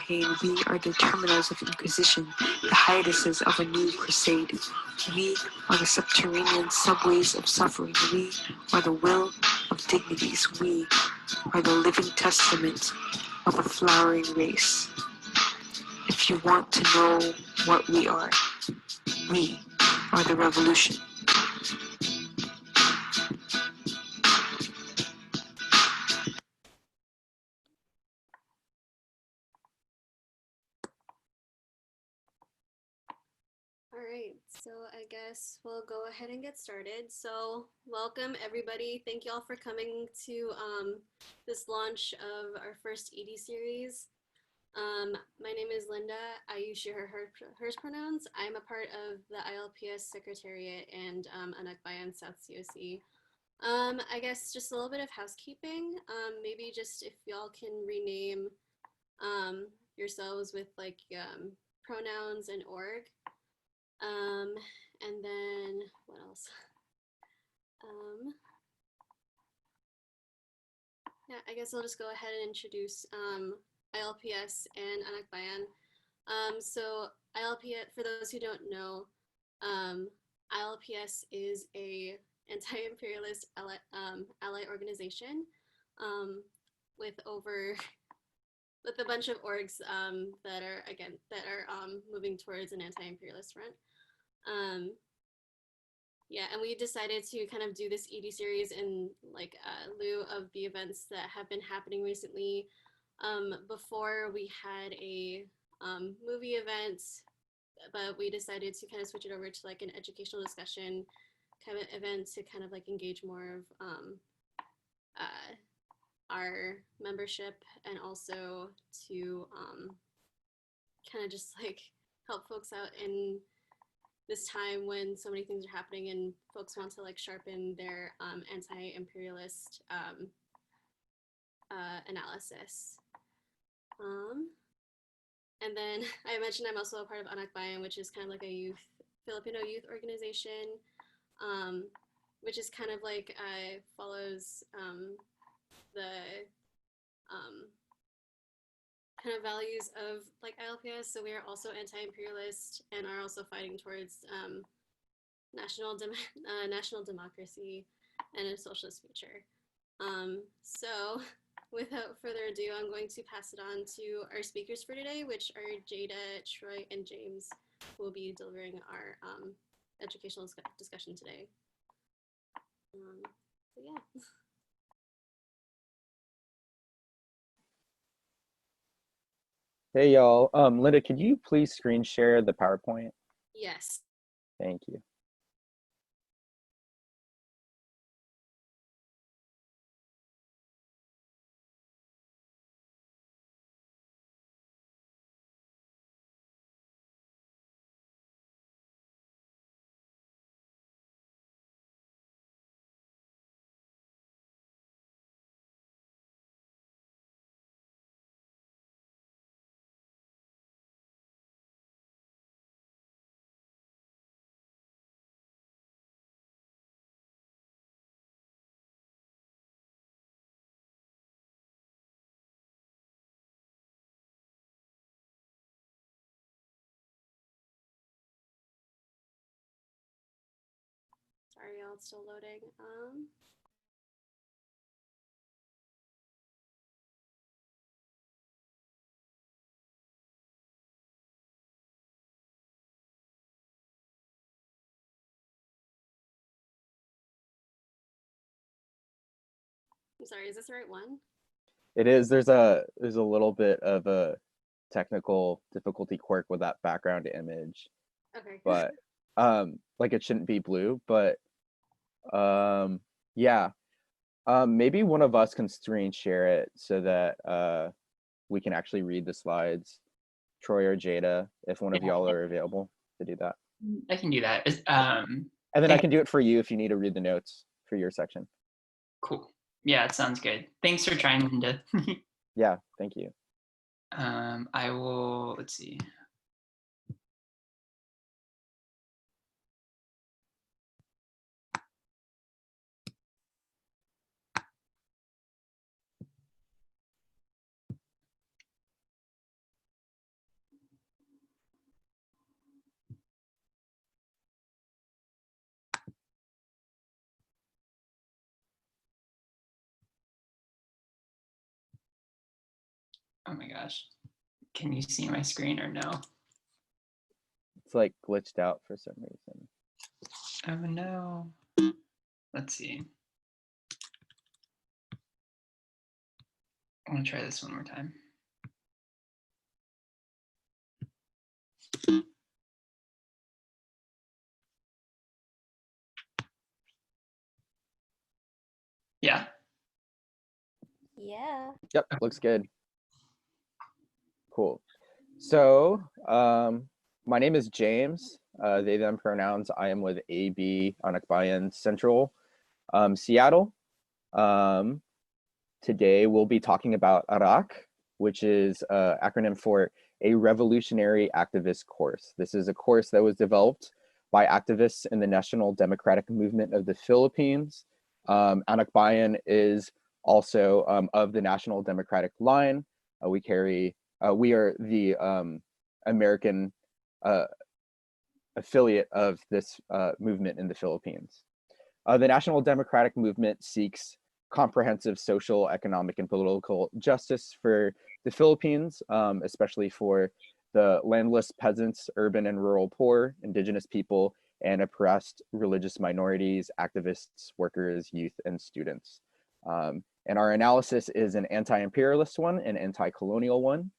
pain. We are the terminals of inquisition, the hiatuses of a new crusade. We are the subterranean subways of suffering. We are the will of dignities. We are the living testament of a flowering race. If you want to know what we are the revolution. All right, so I guess we'll go ahead and get started. So welcome everybody. Thank you all for coming to this launch of our first ED series. My name is Linda. I use she, her, hers pronouns. I'm a part of the ILPS Secretariat and ARAK South COC. I guess just a little bit of housekeeping. Maybe just if y'all can rename yourselves with like pronouns and org. And then what else? Yeah, I guess I'll just go ahead and introduce ILPS and ARAK. So ILPS, for those who don't know, ILPS is a anti-imperialist ally organization with a bunch of orgs that are moving towards an anti-imperialist front. Yeah, and we decided to kind of do this ED series in like lieu of the events that have been happening recently. Before we had a movie event, but we decided to kind of switch it over to like an educational discussion kind of event to kind of like engage more of our membership and also to kind of just like help folks out in this time when so many things are happening and folks want to like sharpen their anti-imperialist analysis. And then I mentioned I'm also a part of ARAK, which is kind of like a Filipino youth organization, which is kind of like follows the kind of values of like ILPS. So we are also anti-imperialist and are also fighting towards national democracy and a socialist future. So without further ado, I'm going to pass it on to our speakers for today, which are Jada, Troy, and James, who will be delivering our educational discussion today. So yeah. Hey y'all, Linda, could you please screen share the PowerPoint? Yes. Thank you. Sorry, y'all, it's still loading. I'm sorry, is this the right one? It is. There's a little bit of a technical difficulty quirk with that background image. Okay. But like it shouldn't be blue, but yeah. Maybe one of us can screen share it so that we can actually read the slides. Troy or Jada, if one of y'all are available to do that. I can do that. And then I can do it for you if you need to read the notes for your section. Cool. Yeah, it sounds good. Thanks for trying, Linda. Yeah, thank you. I will, let's see. Oh my gosh. Can you see my screen or no? It's like glitched out for some reason. Oh no. Let's see. I want to try this one more time. Yeah. Yeah. Yep, looks good. Cool. So my name is James. They, them pronouns. I am with AB Anakbayan Central, Seattle. Today we'll be talking about ARAK, which is an acronym for a revolutionary activist course. This is a course that was developed by activists in the National Democratic Movement of the Philippines. Anakbayan is also of the National Democratic Line. We are the American affiliate of this movement in the Philippines. The National Democratic Movement seeks comprehensive social, economic, and political justice for the Philippines, especially for the landless peasants, urban and rural poor, indigenous people, and oppressed religious minorities, activists, workers, youth, and students. And our analysis is an anti-imperialist one, an anti-colonial one.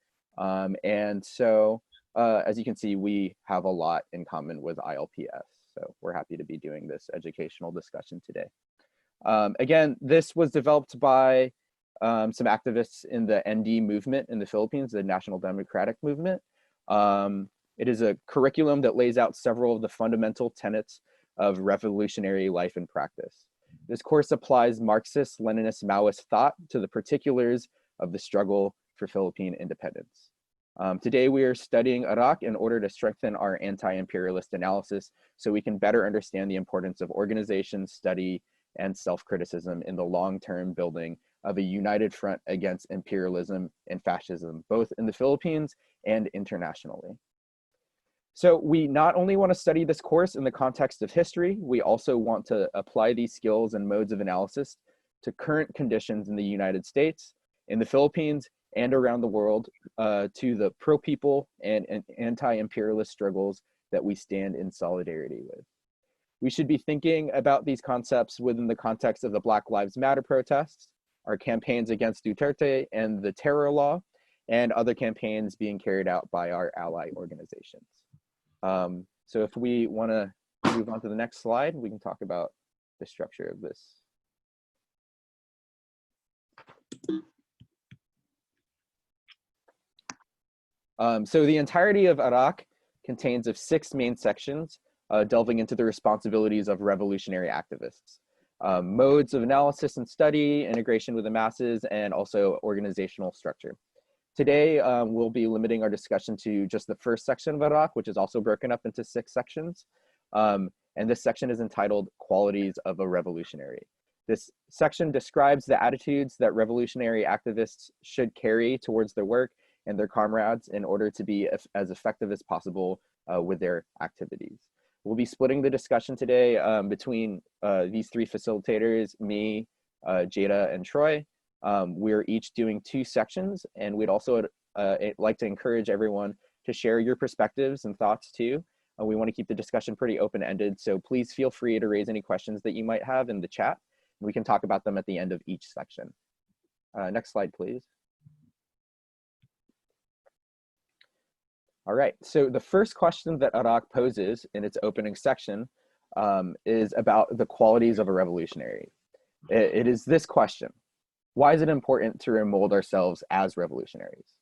And so, as you can see, we have a lot in common with ILPS. So we're happy to be doing this educational discussion today. Again, this was developed by some activists in the ND movement in the Philippines, the National Democratic Movement. It is a curriculum that lays out several of the fundamental tenets of revolutionary life and practice. This course applies Marxist, Leninist, Maoist thought to the particulars of the struggle for Philippine independence. Today, we are studying ARAK in order to strengthen our anti-imperialist analysis so we can better understand the importance of organization, study, and self-criticism in the long-term building of a united front against imperialism and fascism, both in the Philippines and internationally. So we not only want to study this course in the context of history, we also want to apply these skills and modes of analysis to current conditions in the United States, in the Philippines, and around the world, to the pro-people and anti-imperialist struggles that we stand in solidarity with. We should be thinking about these concepts within the context of the Black Lives Matter protests, our campaigns against Duterte and the terror law, and other campaigns being carried out by our ally organizations. So if we want to move on to the next slide, we can talk about the structure of this. So the entirety of ARAK contains of 6 main sections, delving into the responsibilities of revolutionary activists, modes of analysis and study, integration with the masses, and also organizational structure. Today, we'll be limiting our discussion to just the first section of ARAK, which is also broken up into 6 sections. And this section is entitled Qualities of a Revolutionary. This section describes the attitudes that revolutionary activists should carry towards their work and their comrades in order to be as effective as possible with their activities. We'll be splitting the discussion today between these 3 facilitators, me, Jada, and Troy. We're each doing 2 sections, and we'd also like to encourage everyone to share your perspectives and thoughts too. We want to keep the discussion pretty open-ended, so please feel free to raise any questions that you might have in the chat. We can talk about them at the end of each section. Next slide, please. All right, so the first question that ARAK poses in its opening section is about the qualities of a revolutionary. It is this question: why is it important to remold ourselves as revolutionaries?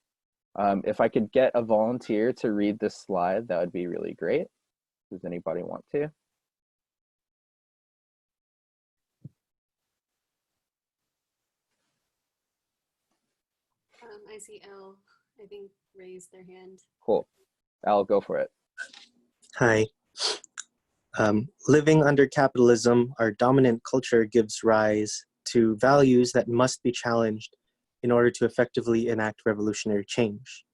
If I could get a volunteer to read this slide, that would be really great. Does anybody want to? I see Elle, I think, raised their hand. Cool. I'll go for it. Hi. Living under capitalism, our dominant culture gives rise to values that must be challenged in order to effectively enact revolutionary change.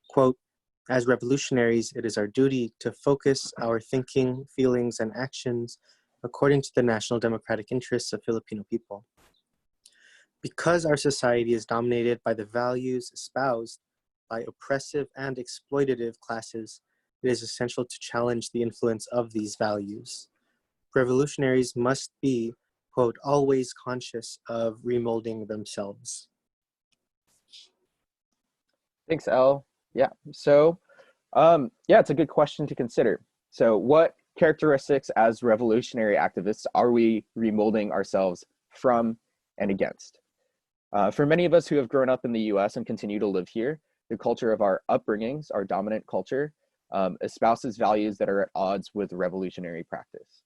Quote, as revolutionaries, it is our duty to focus our thinking, feelings, and actions according to the national democratic interests of Filipino people. Because our society is dominated by the values espoused by oppressive and exploitative classes, it is essential to challenge the influence of these values. Revolutionaries must be, quote, always conscious of remolding themselves. Thanks, Elle. Yeah. So, it's a good question to consider. So, what characteristics as revolutionary activists are we remolding ourselves from and against? For many of us who have grown up in the US and continue to live here, the culture of our upbringings, our dominant culture, espouses values that are at odds with revolutionary practice,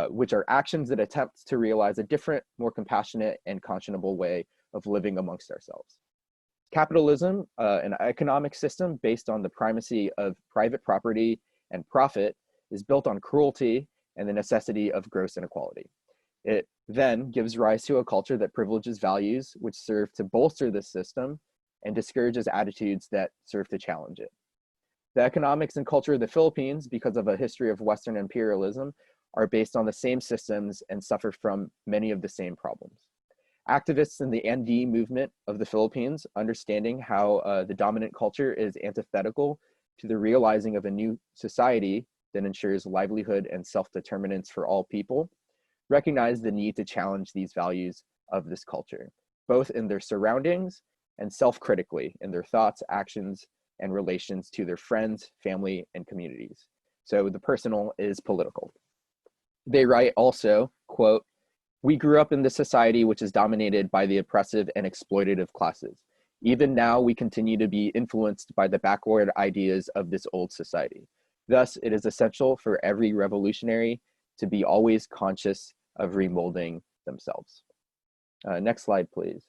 which are actions that attempt to realize a different, more compassionate and conscionable way of living amongst ourselves. Capitalism, an economic system based on the primacy of private property and profit, is built on cruelty and the necessity of gross inequality. It then gives rise to a culture that privileges values which serve to bolster this system and discourages attitudes that serve to challenge it. The economics and culture of the Philippines, because of a history of Western imperialism, are based on the same systems and suffer from many of the same problems. Activists in the ND movement of the Philippines, understanding how the dominant culture is antithetical to the realizing of a new society that ensures livelihood and self-determinance for all people, recognize the need to challenge these values of this culture, both in their surroundings and self-critically in their thoughts, actions, and relations to their friends, family, and communities. So the personal is political. They write also, quote, "We grew up in this society which is dominated by the oppressive and exploitative classes. Even now, we continue to be influenced by the backward ideas of this old society. Thus, it is essential for every revolutionary to be always conscious of remolding themselves." Next slide, please.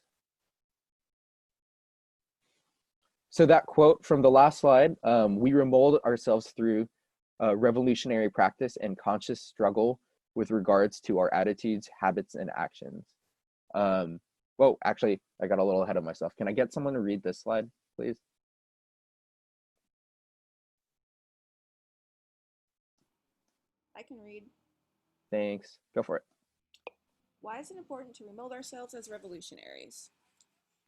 So that quote from the last slide, we remold ourselves through revolutionary practice and conscious struggle with regards to our attitudes, habits, and actions. Whoa, actually, I got a little ahead of myself. Can I get someone to read this slide, please? I can read. Thanks. Go for it. Why is it important to remold ourselves as revolutionaries?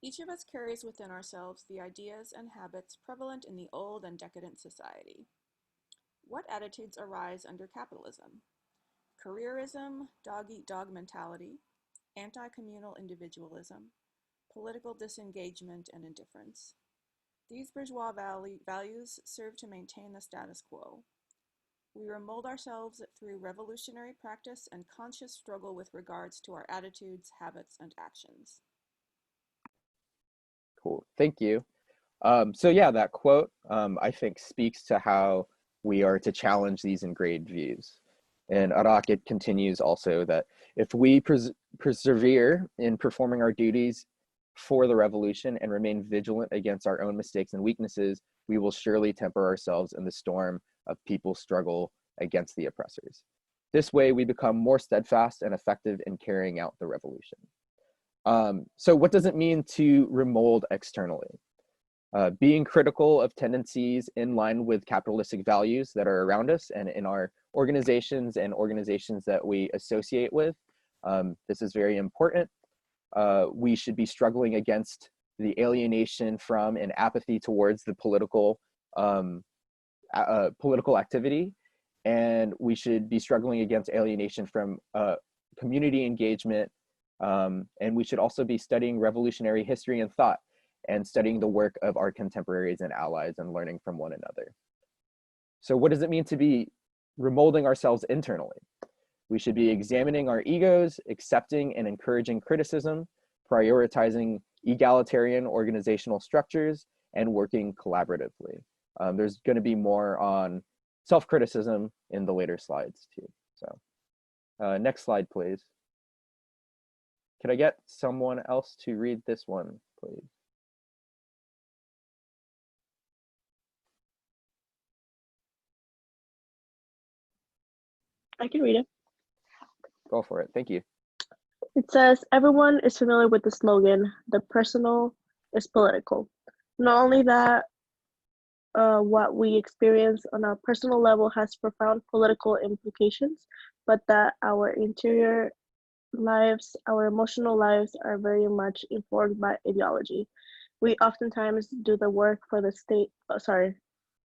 Each of us carries within ourselves the ideas and habits prevalent in the old and decadent society. What attitudes arise under capitalism? Careerism, dog-eat-dog mentality, anti-communal individualism, political disengagement and indifference. These bourgeois values serve to maintain the status quo. We remold ourselves through revolutionary practice and conscious struggle with regards to our attitudes, habits, and actions. Cool, thank you. So yeah, that quote, I think speaks to how we are to challenge these ingrained views. And ARAK, it continues also that if we persevere in performing our duties for the revolution and remain vigilant against our own mistakes and weaknesses, we will surely temper ourselves in the storm of people's struggle against the oppressors. This way, we become more steadfast and effective in carrying out the revolution. So what does it mean to remold externally? Being critical of tendencies in line with capitalistic values that are around us and in our organizations and organizations that we associate with. This is very important. We should be struggling against the alienation from and apathy towards the political activity. And we should be struggling against alienation from community engagement. And we should also be studying revolutionary history and thought and studying the work of our contemporaries and allies and learning from one another. So what does it mean to be remolding ourselves internally? We should be examining our egos, accepting and encouraging criticism, prioritizing egalitarian organizational structures, and working collaboratively. There's going to be more on self-criticism in the later slides too. So next slide, please. Could I get someone else to read this one, please? I can read it. Go for it. Thank you. It says, everyone is familiar with the slogan, the personal is political. Not only that, what we experience on a personal level has profound political implications, but that our interior lives, our emotional lives are very much informed by ideology. We oftentimes do the work for the state,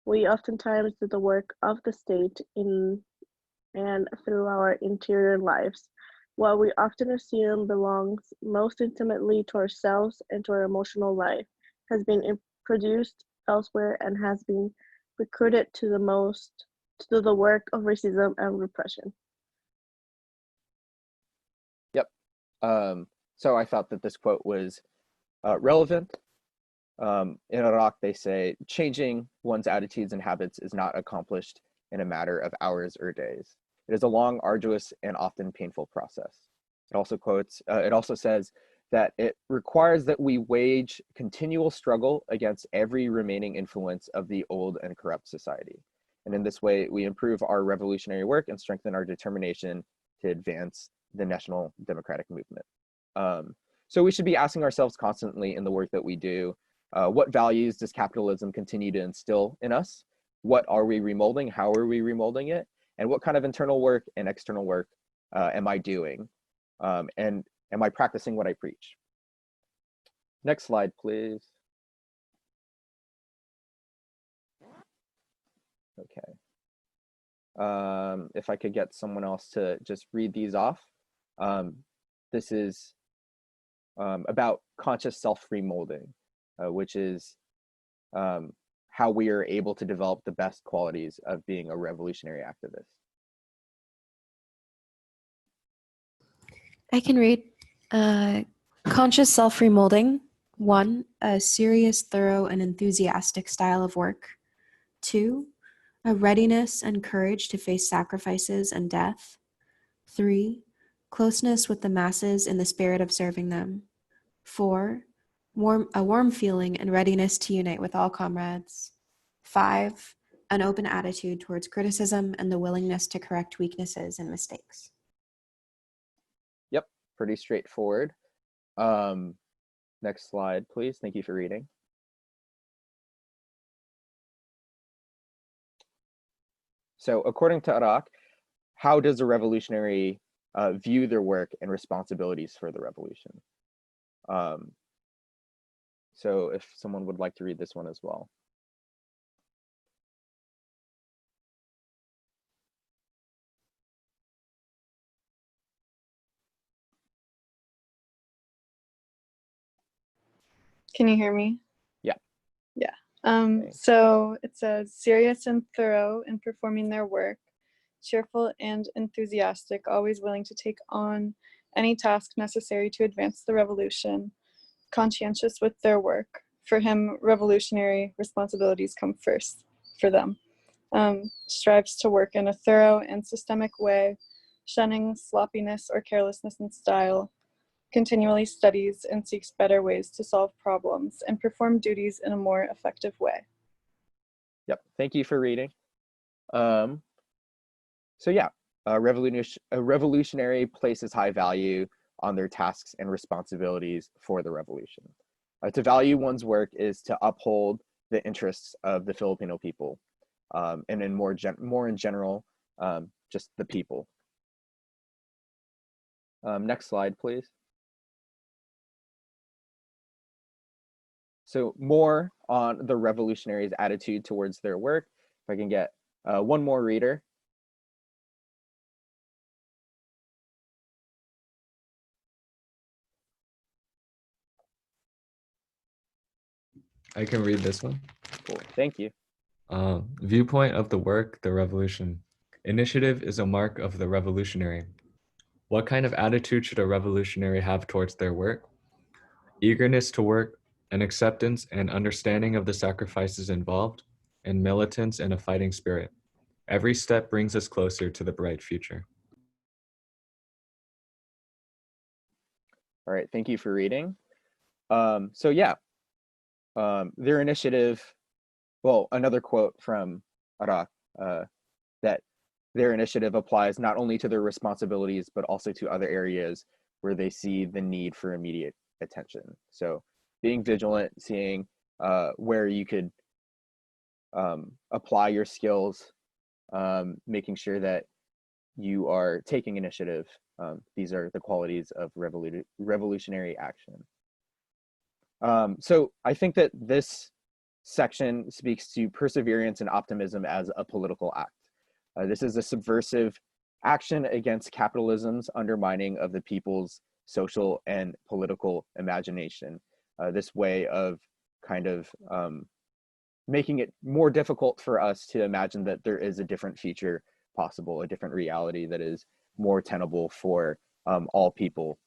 we oftentimes do the work of the state in and through our interior lives. What we often assume belongs most intimately to ourselves and to our emotional life has been produced elsewhere and has been recruited to do the work of racism and repression. Yep. So I thought that this quote was relevant. In ARAK, they say, changing one's attitudes and habits is not accomplished in a matter of hours or days. It is a long, arduous, and often painful process. It also says that it requires that we wage continual struggle against every remaining influence of the old and corrupt society. And in this way, we improve our revolutionary work and strengthen our determination to advance the national democratic movement. So we should be asking ourselves constantly in the work that we do, what values does capitalism continue to instill in us? What are we remolding? How are we remolding it? And what kind of internal work and external work am I doing? And am I practicing what I preach? Next slide, please. Okay. If I could get someone else to just read these off. This is about conscious self-remolding, which is how we are able to develop the best qualities of being a revolutionary activist. I can read. Conscious self-remolding. 1, a serious, thorough, and enthusiastic style of work. 2, a readiness and courage to face sacrifices and death. 3, closeness with the masses in the spirit of serving them. 4, a warm feeling and readiness to unite with all comrades. 5, an open attitude towards criticism and the willingness to correct weaknesses and mistakes. Yep, pretty straightforward. Next slide, please. Thank you for reading. So according to ARAK, how does a revolutionary view their work and responsibilities for the revolution? So if someone would like to read this one as well. Can you hear me? Yeah. Yeah. Okay. So it says, serious and thorough in performing their work, cheerful and enthusiastic, always willing to take on any task necessary to advance the revolution, conscientious with their work. For him, revolutionary responsibilities come first for them. Strives to work in a thorough and systemic way, shunning sloppiness or carelessness in style, continually studies and seeks better ways to solve problems and perform duties in a more effective way. Yep, thank you for reading. So yeah, a revolutionary places high value on their tasks and responsibilities for the revolution. To value one's work is to uphold the interests of the Filipino people, and in more in general, just the people. Next slide, please. So more on the revolutionaries' attitude towards their work. If I can get one more reader. I can read this one. Cool, thank you. Viewpoint of the work, the revolution. Initiative is a mark of the revolutionary. What kind of attitude should a revolutionary have towards their work? Eagerness to work, an acceptance and understanding of the sacrifices involved, and militance and a fighting spirit. Every step brings us closer to the bright future. All right, thank you for reading. So yeah, their initiative, well, another quote from ARAK, that their initiative applies not only to their responsibilities, but also to other areas where they see the need for immediate attention. So being vigilant, seeing where you could apply your skills, making sure that you are taking initiative. These are the qualities of revolutionary action. So I think that this section speaks to perseverance and optimism as a political act. This is a subversive action against capitalism's undermining of the people's social and political imagination. This way of kind of making it more difficult for us to imagine that there is a different future possible, a different reality that is more tenable for all people.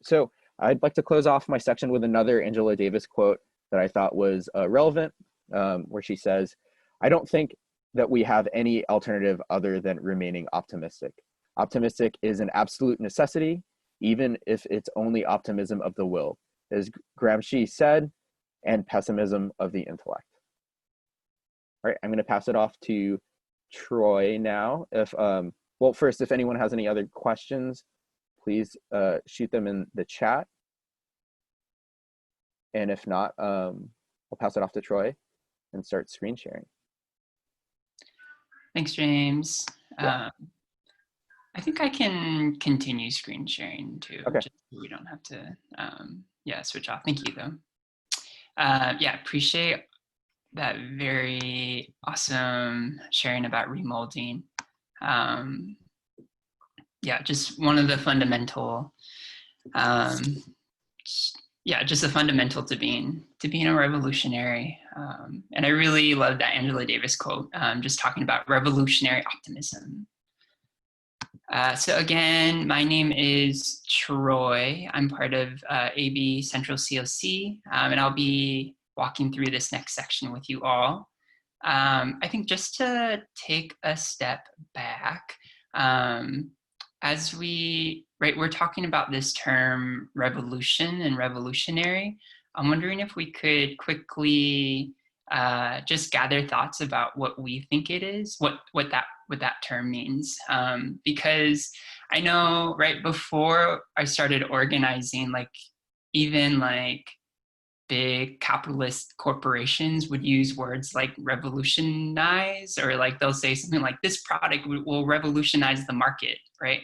So I'd like to close off my section with another Angela Davis quote that I thought was relevant, where she says, "I don't think that we have any alternative other than remaining optimistic. Optimistic is an absolute necessity, even if it's only optimism of the will, as Gramsci said, and pessimism of the intellect." All right, I'm going to pass it off to Troy now. Well, first, if anyone has any other questions, please shoot them in the chat. And if not, I'll pass it off to Troy and start screen sharing. Thanks, James. Yeah. I think I can continue screen sharing too. Okay. Just so we don't have to, switch off. Thank you, though. Appreciate that very awesome sharing about remolding. Just one of the fundamental, just a fundamental to being a revolutionary. And I really love that Angela Davis quote, just talking about revolutionary optimism. So again, my name is Troy. I'm part of AB Central COC, and I'll be walking through this next section with you all. I think just to take a step back, as we're talking about this term revolution and revolutionary, I'm wondering if we could quickly just gather thoughts about what we think it is, what that term means. Because I know right before I started organizing, even big capitalist corporations would use words like revolutionize, or they'll say something like, this product will revolutionize the market, right?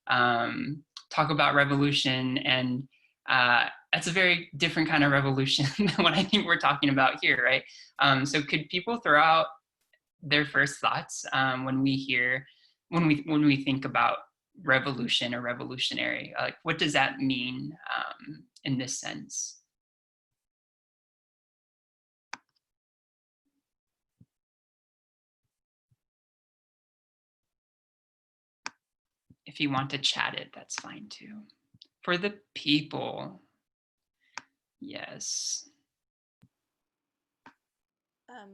Talk about revolution, and that's a very different kind of revolution than what I think we're talking about here, right? So could people throw out their first thoughts when we think about revolution or revolutionary? What does that mean in this sense? If you want to chat it, that's fine too. For the people, yes. I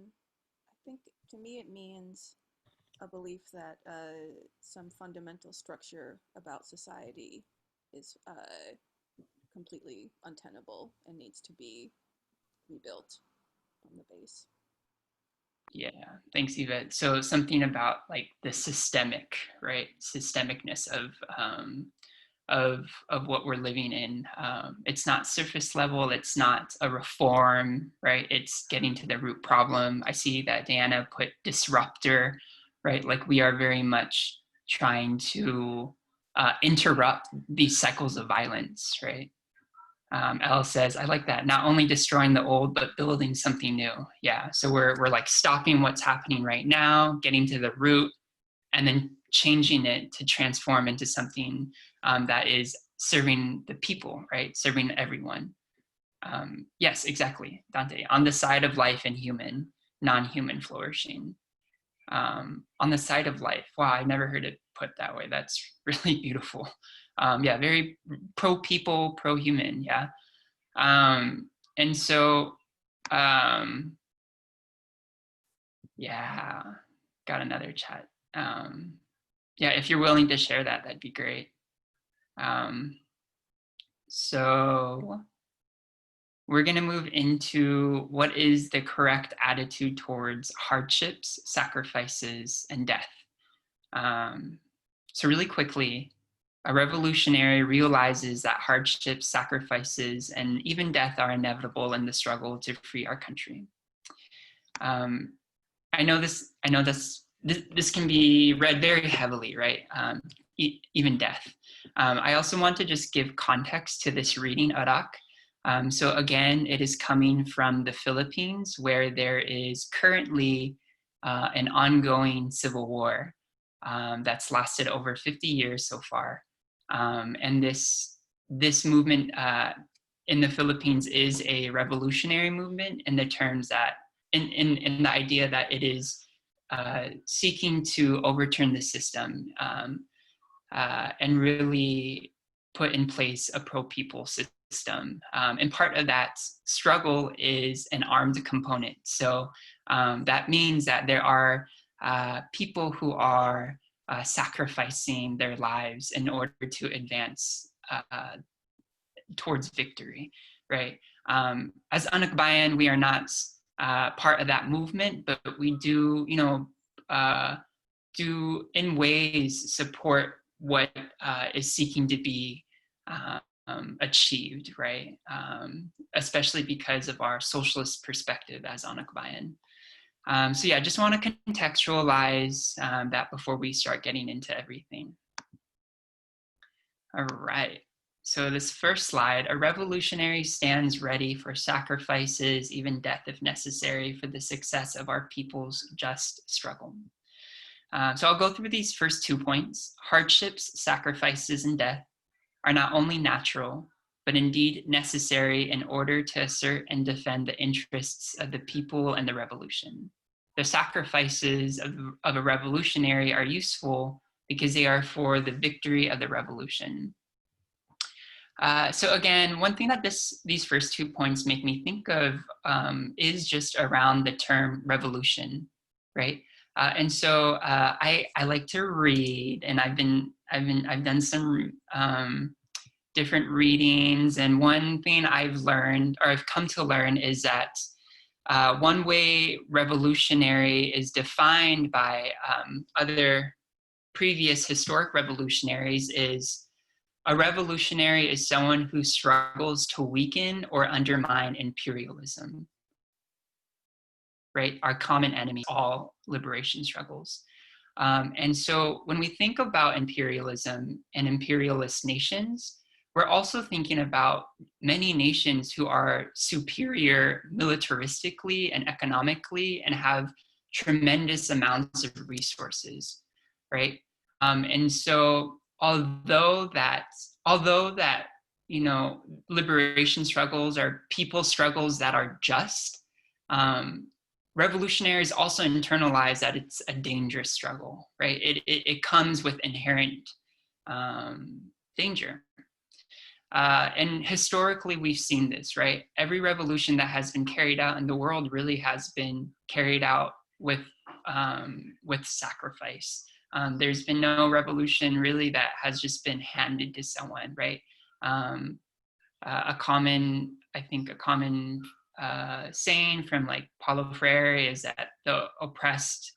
think to me it means a belief that some fundamental structure about society is completely untenable and needs to be rebuilt from the base. Yeah, thanks, Eva. So something about the systemic, right? Systemicness of what we're living in. It's not surface level. It's not a reform, right? It's getting to the root problem. I see that Diana put disruptor, right? We are very much trying to interrupt these cycles of violence, right? Elle says, I like that. Not only destroying the old, but building something new. Yeah, so we're stopping what's happening right now, getting to the root, and then changing it to transform into something that is serving the people, right? Serving everyone. Yes, exactly, Dante. On the side of life and human, non-human flourishing. On the side of life. Wow, I never heard it put that way. That's really beautiful. Very pro-people, pro-human, yeah. And so, got another chat. If you're willing to share that, that'd be great. So we're going to move into what is the correct attitude towards hardships, sacrifices, and death. So really quickly, a revolutionary realizes that hardships, sacrifices, and even death are inevitable in the struggle to free our country. I know this this can be read very heavily, right? Even death. I also want to just give context to this reading, ARAK. So again, it is coming from the Philippines, where there is currently an ongoing civil war that's lasted over 50 years so far. And this movement in the Philippines is a revolutionary movement in the terms that, in the idea that it is seeking to overturn the system and really put in place a pro-people system. And part of that struggle is an armed component. So that means that there are people who are sacrificing their lives in order to advance towards victory, right? As Anak Bayan, we are not part of that movement, but we do, do in ways support what is seeking to be achieved, right? Especially because of our socialist perspective as Anak Bayan. So yeah, just want to contextualize that before we start getting into everything. All right. So this first slide, a revolutionary stands ready for sacrifices, even death if necessary, for the success of our people's just struggle. So I'll go through these first 2 points. Hardships, sacrifices, and death are not only natural, but indeed necessary in order to assert and defend the interests of the people and the revolution. The sacrifices of a revolutionary are useful because they are for the victory of the revolution. So again, one thing that these first 2 points make me think of is just around the term revolution, right? And so I like to read, and I've done some different readings, and one thing I've learned, or I've come to learn, is that one way revolutionary is defined by other previous historic revolutionaries is a revolutionary is someone who struggles to weaken or undermine imperialism, right? Our common enemy, all liberation struggles. And so when we think about imperialism and imperialist nations, we're also thinking about many nations who are superior militaristically and economically and have tremendous amounts of resources, right? And so although that liberation struggles are people struggles that are just, revolutionaries also internalize that it's a dangerous struggle, right? It comes with inherent danger. And historically, we've seen this, right? Every revolution that has been carried out in the world really has been carried out with sacrifice. There's been no revolution really that has just been handed to someone, right? A common saying from like Paulo Freire is that the oppressed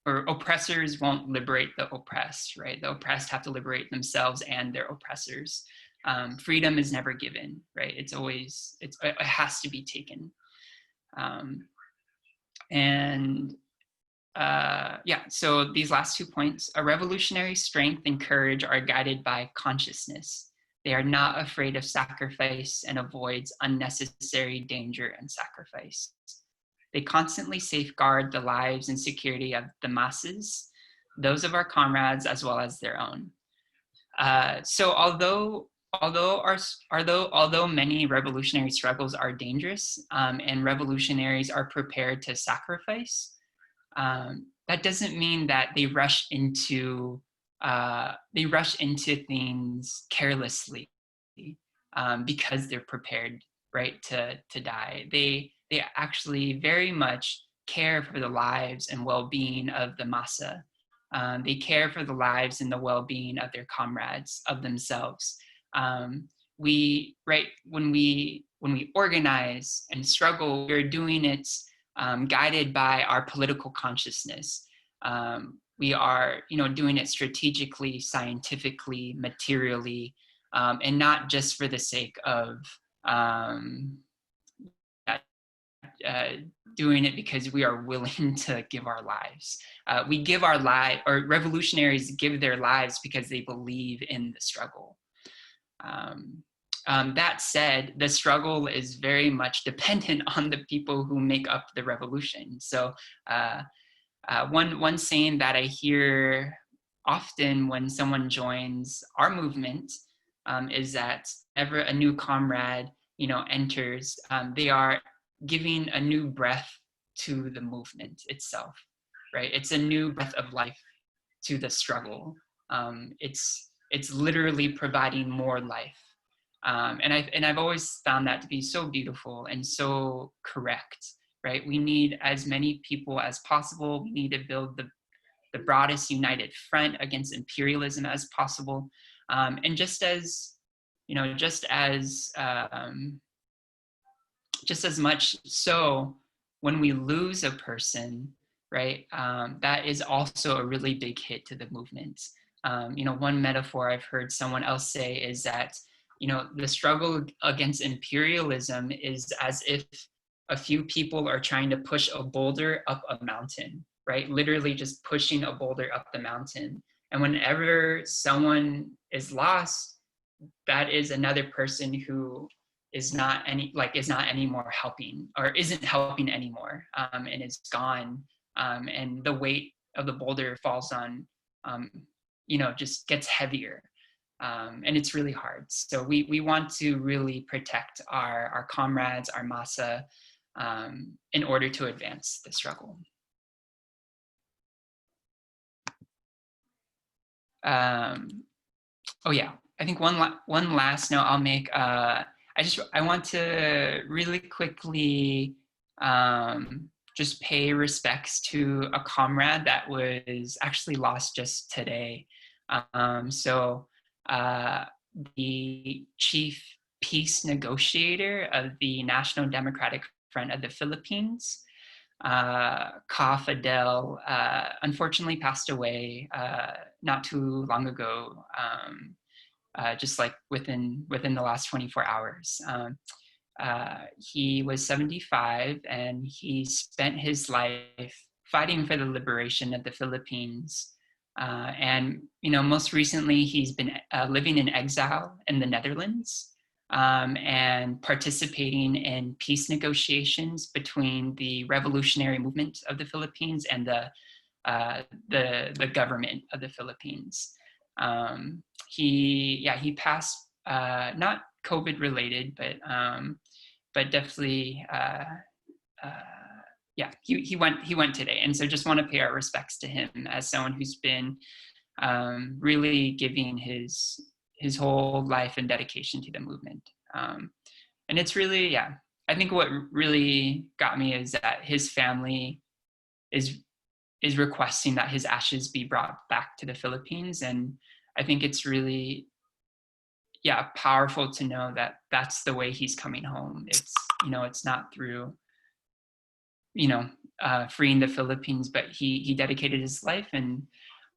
or oppressors won't liberate the oppressed, right? The oppressed have to liberate themselves and their oppressors. Freedom is never given, right? It has to be taken. So these last 2 points, a revolutionary strength and courage are guided by consciousness. They are not afraid of sacrifice and avoids unnecessary danger and sacrifice. They constantly safeguard the lives and security of the masses, those of our comrades as well as their own. So although many revolutionary struggles are dangerous and revolutionaries are prepared to sacrifice, that doesn't mean that they rush into things carelessly because they're prepared, right, to die. They actually very much care for the lives and well-being of the massa. They care for the lives and the well-being of their comrades, of themselves. When we organize and struggle, we're doing it guided by our political consciousness. We are, doing it strategically, scientifically, materially, and not just for the sake of doing it because we are willing to give our lives. We give our life, or revolutionaries give their lives because they believe in the struggle. That said, the struggle is very much dependent on the people who make up the revolution. So one saying that I hear often when someone joins our movement is that whenever a new comrade, enters, they are giving a new breath to the movement itself, right? It's a new breath of life to the struggle. It's literally providing more life. And I've always found that to be so beautiful and so correct, right? We need as many people as possible. We need to build the broadest united front against imperialism as possible. And just as much so, when we lose a person, right, that is also a really big hit to the movement. One metaphor I've heard someone else say is that, the struggle against imperialism is as if a few people are trying to push a boulder up a mountain, right? Literally just pushing a boulder up the mountain. And whenever someone is lost, that is another person who is not anymore helping, or isn't helping anymore, and is gone. And the weight of the boulder falls on, just gets heavier. And it's really hard. So we want to really protect our comrades, our massa, in order to advance the struggle. Oh yeah, I think one last note I'll make. I want to really quickly just pay respects to a comrade that was actually lost just today. So the chief peace negotiator of the National Democratic Front of the Philippines, Ka Fidel, unfortunately passed away not too long ago, just like within the last 24 hours. He was 75, and he spent his life fighting for the liberation of the Philippines. And most recently, he's been living in exile in the Netherlands, and participating in peace negotiations between the revolutionary movement of the Philippines and the government of the Philippines. He passed, not COVID related, but definitely, he went today. And so just want to pay our respects to him as someone who's been really giving his whole life and dedication to the movement. And it's really, I think what really got me is that his family is requesting that his ashes be brought back to the Philippines. And I think it's really, powerful to know that that's the way he's coming home. It's, it's not through, freeing the Philippines, but he dedicated his life, and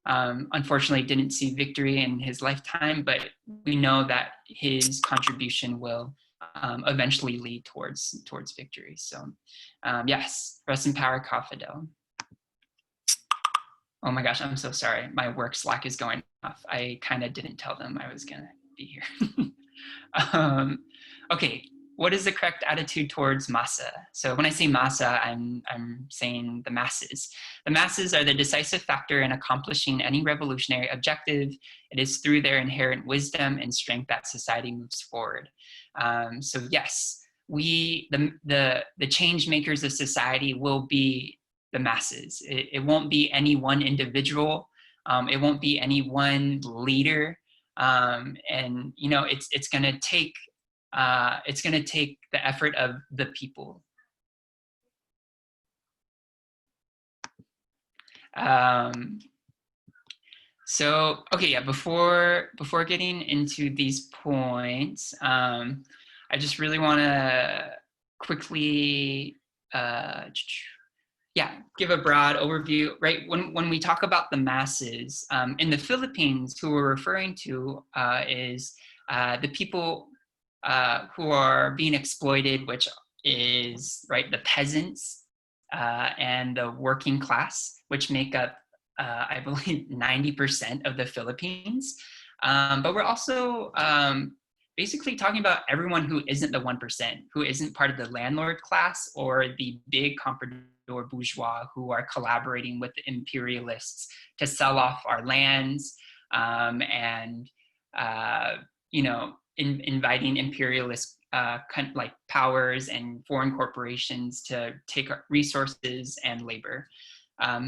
unfortunately didn't see victory in his lifetime, but we know that his contribution will eventually lead towards victory. So yes, rest in power, Ka Fidel. Oh my gosh, I'm so sorry. My work Slack is going off. I kind of didn't tell them I was gonna be here. Okay, what is the correct attitude towards massa? So when I say massa, I'm saying the masses. The masses are the decisive factor in accomplishing any revolutionary objective. It is through their inherent wisdom and strength that society moves forward. So yes, the change makers of society will be the masses. It won't be any one individual. It won't be any one leader. And it's going to take the effort of the people. So okay, before getting into these points, I just really want to quickly give a broad overview, right? When we talk about the masses, in the Philippines, who we're referring to is the people who are being exploited, which is, right, the peasants and the working class, which make up, I believe, 90% of the Philippines. But we're also basically talking about everyone who isn't the 1%, who isn't part of the landlord class or the big comprador bourgeois who are collaborating with the imperialists to sell off our lands and, you know, inviting imperialist like powers and foreign corporations to take our resources and labor.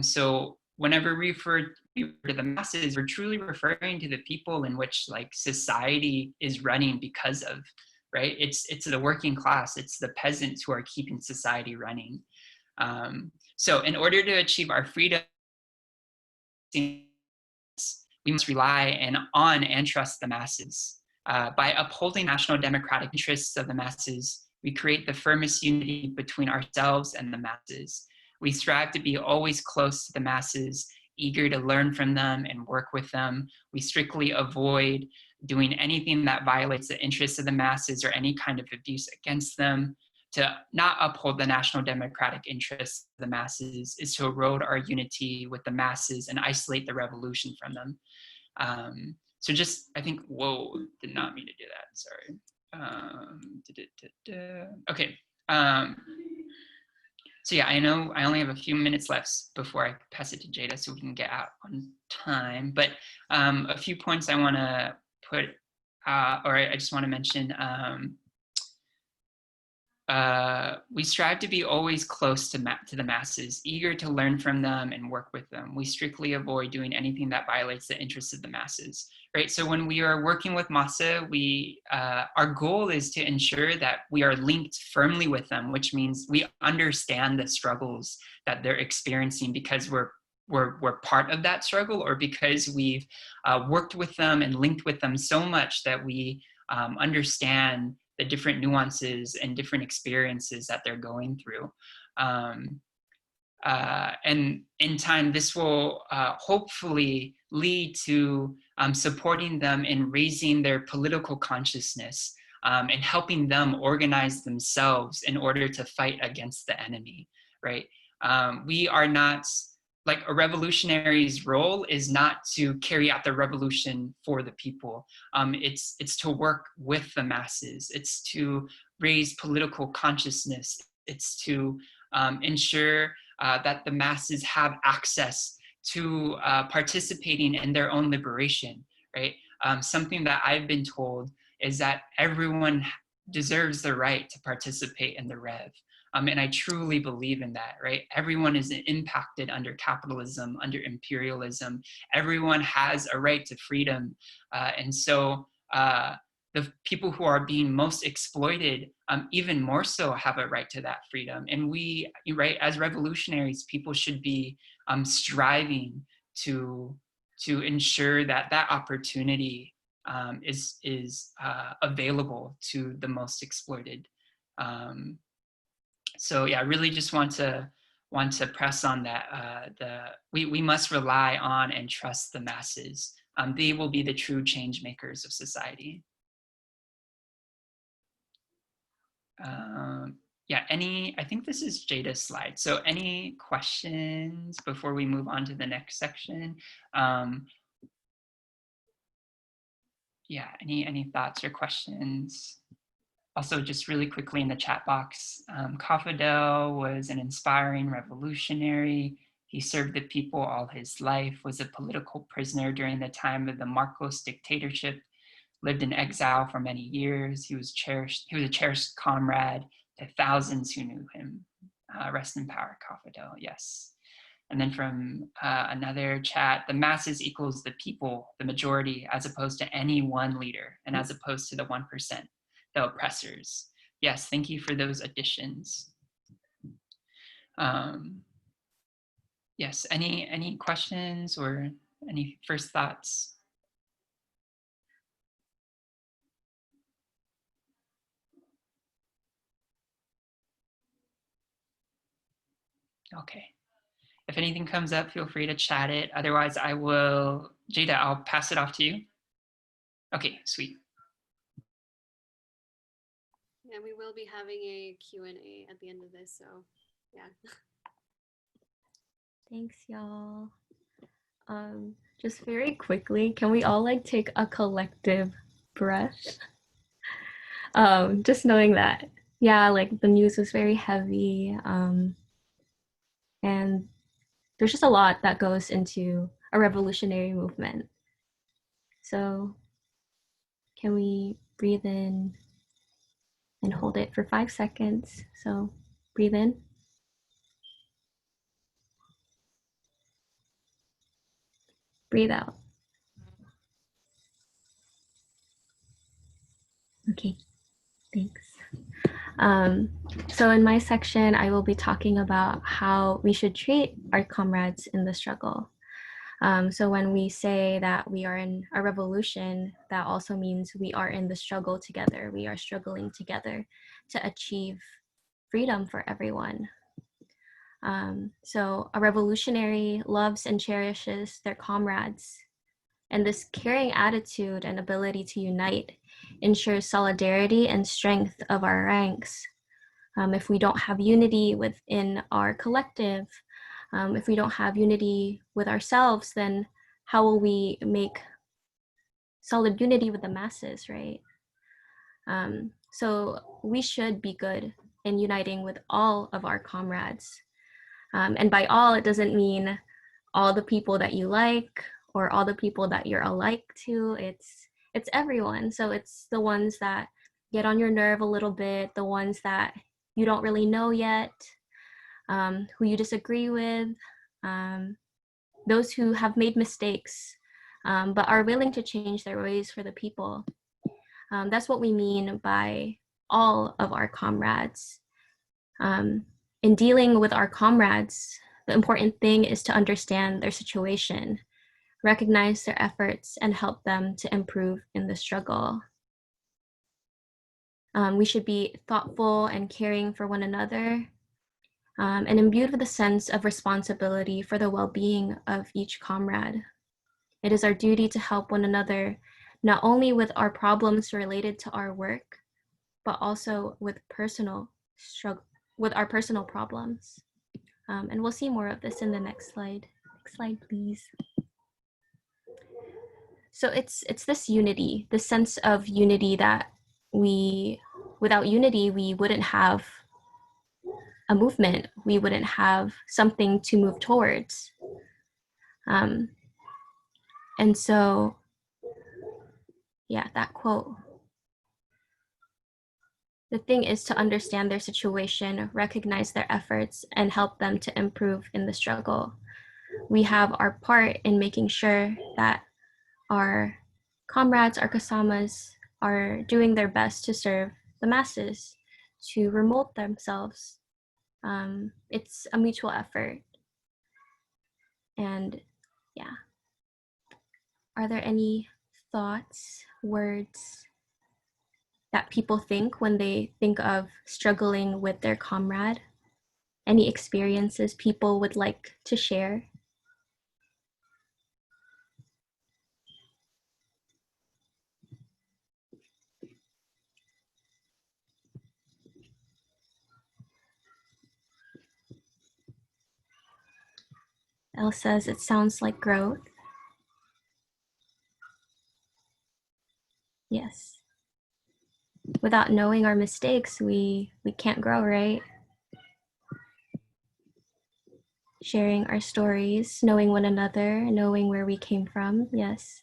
So whenever we refer to the masses, we're truly referring to the people in which like society is running because of, right? It's the working class, it's the peasants who are keeping society running. So in order to achieve our freedom, we must rely on and trust the masses. By upholding national democratic interests of the masses, we create the firmest unity between ourselves and the masses. We strive to be always close to the masses, eager to learn from them and work with them. We strictly avoid doing anything that violates the interests of the masses or any kind of abuse against them. To not uphold the national democratic interests of the masses is to erode our unity with the masses and isolate the revolution from them. So just, I think, whoa, did not mean to do that, sorry. Okay. So yeah, I know I only have a few minutes left before I pass it to Jada so we can get out on time, but a few points I wanna put, or I just wanna mention, we strive to be always close to the masses, eager to learn from them and work with them. We strictly avoid doing anything that violates the interests of the masses, right? So when we are working with masa, our goal is to ensure that we are linked firmly with them, which means we understand the struggles that they're experiencing because we're part of that struggle, or because we've worked with them and linked with them so much that we understand the different nuances and different experiences that they're going through. And in time, this will hopefully lead to supporting them in raising their political consciousness and helping them organize themselves in order to fight against the enemy, right? We are not, like, a revolutionary's role is not to carry out the revolution for the people. It's to work with the masses. It's to raise political consciousness. It's to ensure that the masses have access to participating in their own liberation, right? Something that I've been told is that everyone deserves the right to participate in the rev. And I truly believe in that, right? Everyone is impacted under capitalism, under imperialism. Everyone has a right to freedom. And so the people who are being most exploited, even more so, have a right to that freedom. And we, right, as revolutionaries, people should be striving to ensure that that opportunity is available to the most exploited. So yeah, I really just want to press on that. We must rely on and trust the masses. They will be the true change makers of society. Yeah, I think this is Jada's slide. So any questions before we move on to the next section? Yeah, any thoughts or questions? Also, just really quickly in the chat box, Kafadel was an inspiring revolutionary. He served the people all his life, was a political prisoner during the time of the Marcos dictatorship, lived in exile for many years. He was a cherished comrade to thousands who knew him. Rest in power, Kafadel, yes. And then from another chat, the masses equals the people, the majority, as opposed to any one leader, and as opposed to the 1%. The oppressors. Yes, thank you for those additions. Yes, any questions or any first thoughts? Okay. If anything comes up, feel free to chat it. Otherwise, Jada, I'll pass it off to you. Okay, sweet. And we will be having a Q&A at the end of this, so yeah. Thanks, y'all. Just very quickly, can we all like take a collective breath? Just knowing that, yeah, like the news was very heavy, and there's just a lot that goes into a revolutionary movement. So can we breathe in and hold it for 5 seconds? So breathe in. Breathe out. Okay, thanks. So in my section, I will be talking about how we should treat our comrades in the struggle. So when we say that we are in a revolution, that also means we are in the struggle together. We are struggling together to achieve freedom for everyone. So a revolutionary loves and cherishes their comrades. And this caring attitude and ability to unite ensures solidarity and strength of our ranks. If we don't have unity within our collective, if we don't have unity with ourselves, then how will we make solid unity with the masses, right? So we should be good in uniting with all of our comrades. And by all, it doesn't mean all the people that you like or all the people that you're alike to. It's everyone. So it's the ones that get on your nerve a little bit, the ones that you don't really know yet, who you disagree with, those who have made mistakes, but are willing to change their ways for the people. That's what we mean by all of our comrades. In dealing with our comrades, the important thing is to understand their situation, recognize their efforts, and help them to improve in the struggle. We should be thoughtful and caring for one another, and imbued with a sense of responsibility for the well-being of each comrade. It is our duty to help one another, not only with our problems related to our work, but also with our personal problems. And we'll see more of this in the next slide. Next slide, please. So it's this unity, the sense of unity that without unity, we wouldn't have a movement, we wouldn't have something to move towards. And so, yeah, that quote. The thing is to understand their situation, recognize their efforts, and help them to improve in the struggle. We have our part in making sure that our comrades, our kasamas, are doing their best to serve the masses, to remote themselves. It's a mutual effort. And yeah. Are there any thoughts, words that people think when they think of struggling with their comrade? Any experiences people would like to share? Elle says it sounds like growth. Yes. Without knowing our mistakes, we can't grow, right? Sharing our stories, knowing one another, knowing where we came from, yes.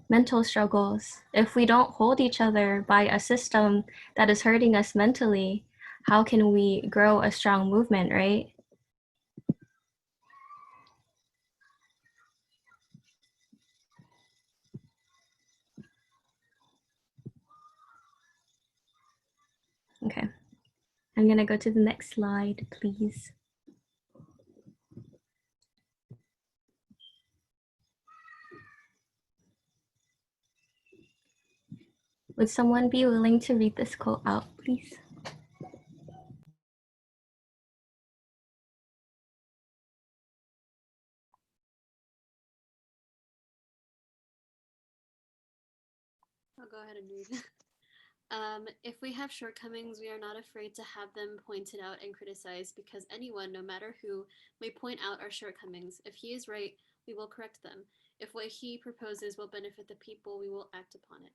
Mental struggles. If we don't hold each other by a system that is hurting us mentally, how can we grow a strong movement, right? Okay, I'm gonna go to the next slide, please. Would someone be willing to read this quote out, please? go ahead and read. If we have shortcomings, we are not afraid to have them pointed out and criticized, because anyone, no matter who, may point out our shortcomings. If he is right, we will correct them. If what he proposes will benefit the people, we will act upon it.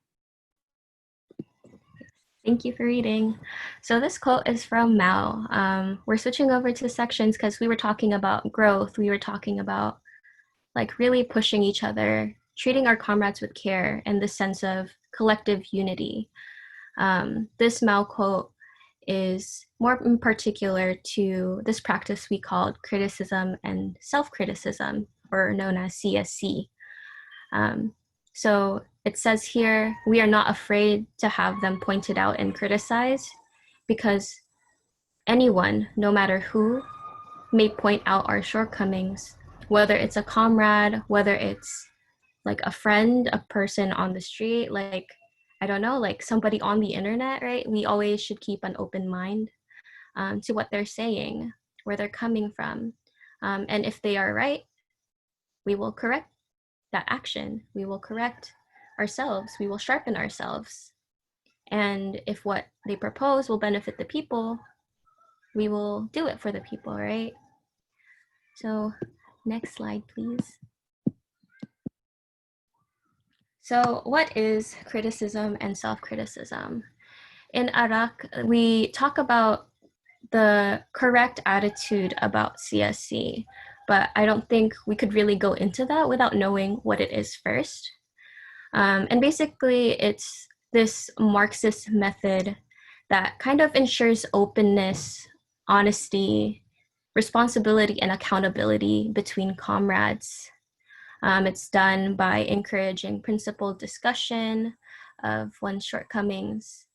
Thank you for reading. So this quote is from Mao. We're switching over to sections because we were talking about growth. We were talking about like really pushing each other, treating our comrades with care, and the sense of collective unity. This Mao quote is more in particular to this practice we called criticism and self-criticism, or known as CSC. So it says here, we are not afraid to have them pointed out and criticized, because anyone, no matter who, may point out our shortcomings, whether it's a comrade, whether it's like a friend, a person on the street, like, I don't know, like somebody on the internet, right? We always should keep an open mind to what they're saying, where they're coming from. And if they are right, we will correct that action. We will correct ourselves. We will sharpen ourselves. And if what they propose will benefit the people, we will do it for the people, right? So next slide, please. So what is criticism and self-criticism? In ARAK, we talk about the correct attitude about CSC, but I don't think we could really go into that without knowing what it is first. And basically, it's this Marxist method that kind of ensures openness, honesty, responsibility, and accountability between comrades. It's done by encouraging principled discussion of one's shortcomings,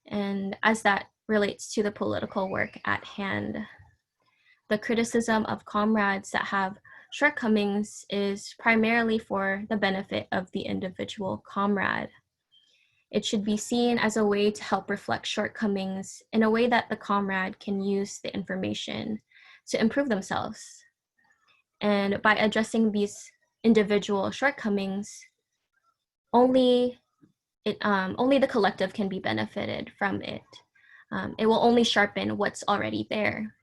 and as that relates to the political work at hand. The criticism of comrades that have shortcomings is primarily for the benefit of the individual comrade. It should be seen as a way to help reflect shortcomings in a way that the comrade can use the information to improve themselves. And by addressing these individual shortcomings, only the collective can be benefited from it. It will only sharpen what's already there.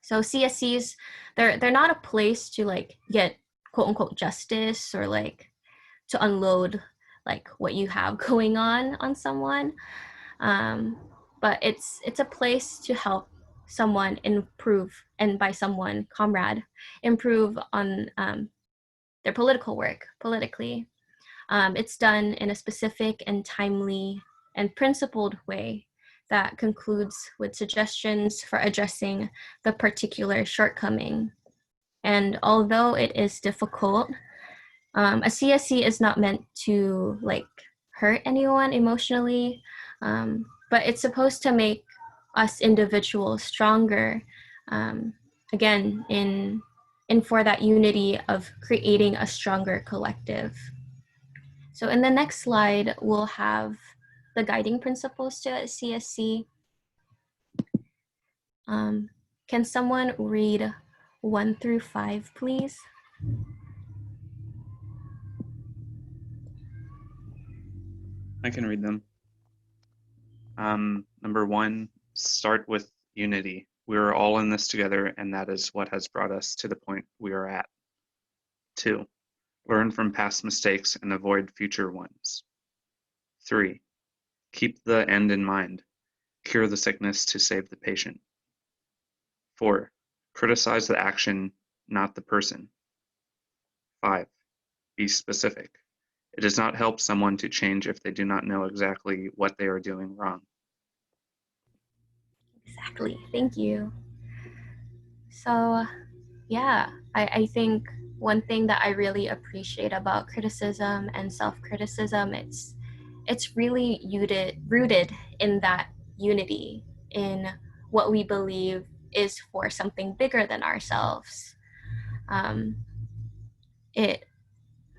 So CSCs, they're not a place to like get quote unquote justice, or like to unload like what you have going on someone, but it's a place to help someone improve, and by someone, comrade, improve on their political work politically. It's done in a specific and timely and principled way that concludes with suggestions for addressing the particular shortcoming. And although it is difficult, a CSC is not meant to like hurt anyone emotionally, but it's supposed to make us individuals stronger, again, in for that unity of creating a stronger collective. So in the next slide, we'll have the guiding principles to CSC. Can someone read 1 through 5, please? I can read them. Number 1, start with unity. We are all in this together, and that is what has brought us to the point we are at. 2, learn from past mistakes and avoid future ones. 3, keep the end in mind. Cure the sickness to save the patient. 4, criticize the action, not the person. 5, be specific. It does not help someone to change if they do not know exactly what they are doing wrong. Exactly, thank you. So yeah, I think one thing that I really appreciate about criticism and self-criticism, it's really rooted in that unity, in what we believe is for something bigger than ourselves.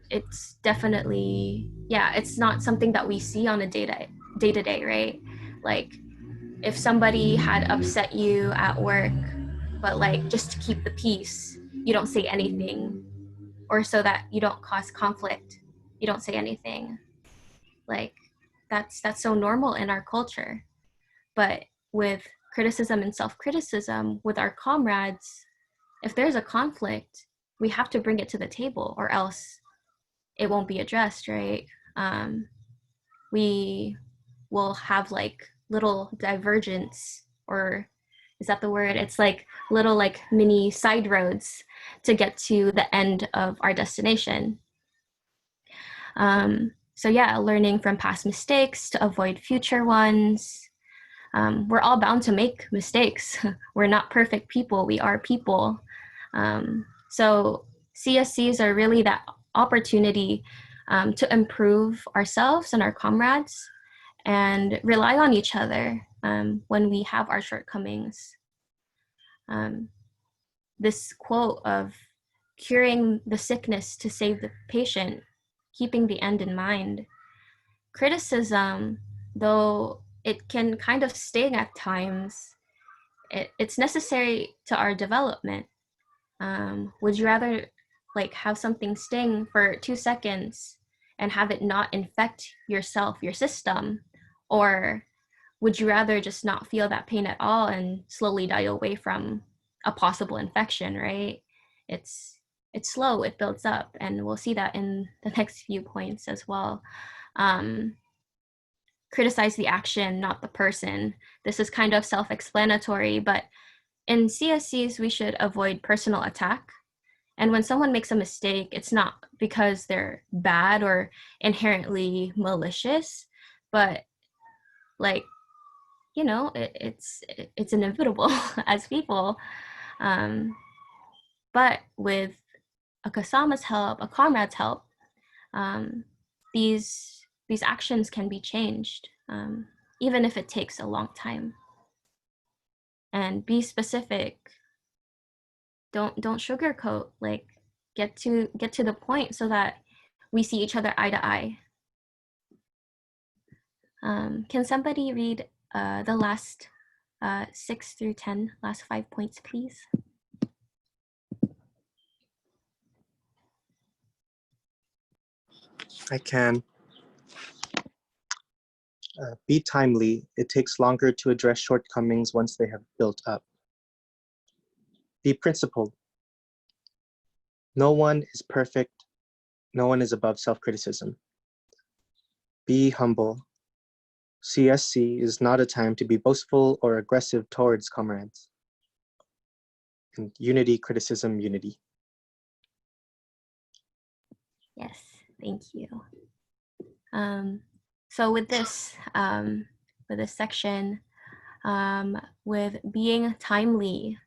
It's definitely, yeah, it's not something that we see on a day-to-day, right? Like if somebody had upset you at work, but like just to keep the peace, you don't say anything, or so that you don't cause conflict, you don't say anything. Like that's so normal in our culture. But with criticism and self-criticism with our comrades, if there's a conflict, we have to bring it to the table, or else it won't be addressed, right? We will have like little divergence, or is that the word? It's like little like mini side roads to get to the end of our destination. So yeah, learning from past mistakes to avoid future ones. We're all bound to make mistakes. We're not perfect people, we are people. So CSCs are really that opportunity to improve ourselves and our comrades and rely on each other when we have our shortcomings. This quote of curing the sickness to save the patient, keeping the end in mind. Criticism, though it can kind of sting at times, it's necessary to our development. Would you rather like have something sting for 2 seconds and have it not infect yourself, your system? Or would you rather just not feel that pain at all and slowly die away from a possible infection, right? It's slow, it builds up, and we'll see that in the next few points as well. Criticize the action, not the person. This is kind of self-explanatory, but in CSCs, we should avoid personal attack. And when someone makes a mistake, it's not because they're bad or inherently malicious, but like, you know, it's inevitable as people. But with a Kasama's help, a comrade's help, these actions can be changed, even if it takes a long time. And be specific. Don't sugarcoat. Like, get to the point so that we see each other eye to eye. Can somebody read the last 6 through 10, last 5 points, please? I can. Be timely. It takes longer to address shortcomings once they have built up. Be principled. No one is perfect. No one is above self-criticism. Be humble. CSC is not a time to be boastful or aggressive towards comrades. And unity, criticism, unity. Yes, thank you. So with this section, with being timely,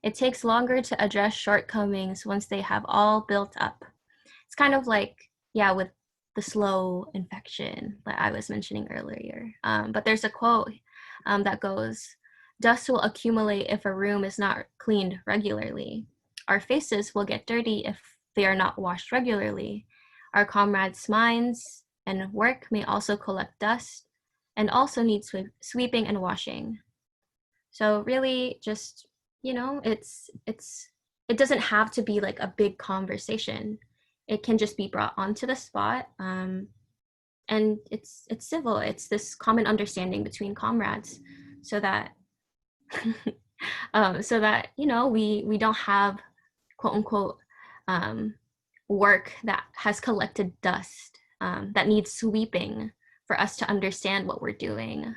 it takes longer to address shortcomings once they have all built up. It's kind of like, yeah, with the slow infection that I was mentioning earlier. But there's a quote that goes, "Dust will accumulate if a room is not cleaned regularly. Our faces will get dirty if they are not washed regularly. Our comrades' minds and work may also collect dust and also need sweeping and washing." So really just, you know, it doesn't have to be like a big conversation. It can just be brought onto the spot. And it's civil. It's this common understanding between comrades so that you know, we don't have quote unquote work that has collected dust that needs sweeping for us to understand what we're doing.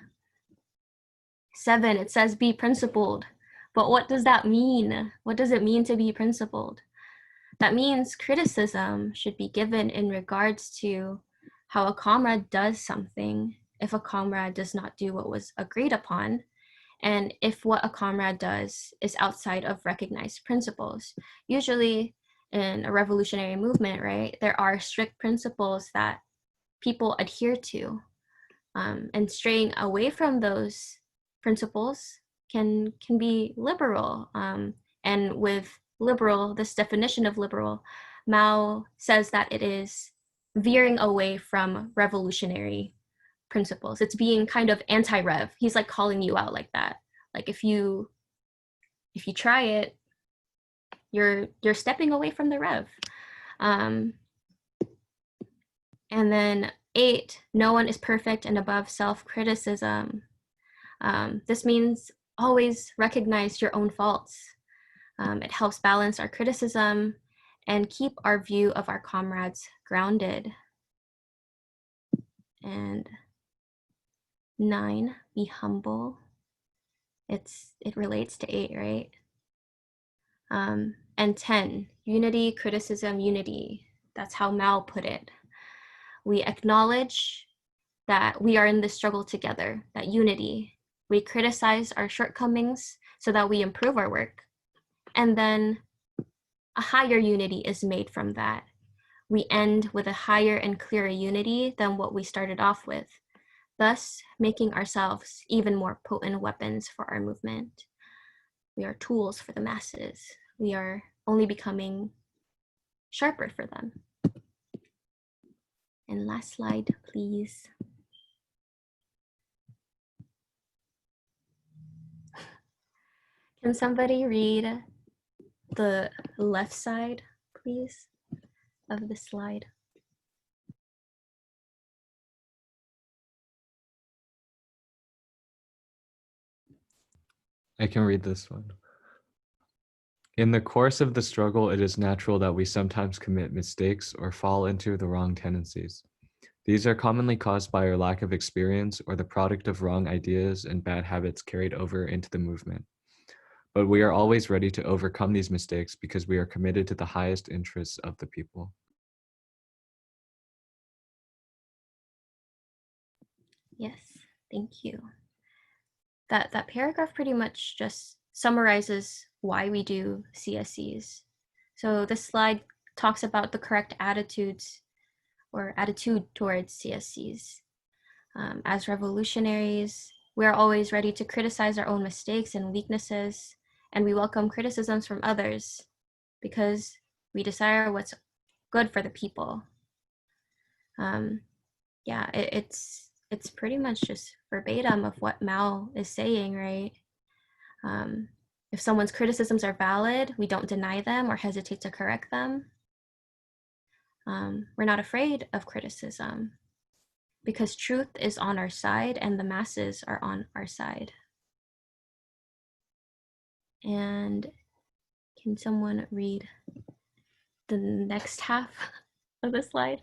7, it says be principled. But what does that mean? What does it mean to be principled? That means criticism should be given in regards to how a comrade does something if a comrade does not do what was agreed upon, and if what a comrade does is outside of recognized principles. Usually in a revolutionary movement, right, there are strict principles that people adhere to, and straying away from those principles can be liberal. And with liberal, this definition of liberal, Mao says that it is veering away from revolutionary principles. It's being kind of anti-rev. He's like calling you out like that. Like if you try it, you're stepping away from the rev. And then 8, no one is perfect and above self-criticism. This means always recognize your own faults. It helps balance our criticism and keep our view of our comrades grounded. And 9, be humble. It relates to 8, right? And 10, unity, criticism, unity. That's how Mao put it. We acknowledge that we are in this struggle together, that unity. We criticize our shortcomings so that we improve our work. And then a higher unity is made from that. We end with a higher and clearer unity than what we started off with, thus making ourselves even more potent weapons for our movement. We are tools for the masses. We are only becoming sharper for them. And last slide, please. Can somebody read the left side, please, of the slide? I can read this one. In the course of the struggle, it is natural that we sometimes commit mistakes or fall into the wrong tendencies. These are commonly caused by our lack of experience or the product of wrong ideas and bad habits carried over into the movement. But we are always ready to overcome these mistakes because we are committed to the highest interests of the people. Yes, thank you. That paragraph pretty much just summarizes why we do CSCs. So this slide talks about the correct attitudes or attitude towards CSCs. As revolutionaries, we are always ready to criticize our own mistakes and weaknesses, and we welcome criticisms from others because we desire what's good for the people. Yeah, it's pretty much just verbatim of what Mao is saying, right? If someone's criticisms are valid, we don't deny them or hesitate to correct them. We're not afraid of criticism because truth is on our side and the masses are on our side. And can someone read the next half of the slide?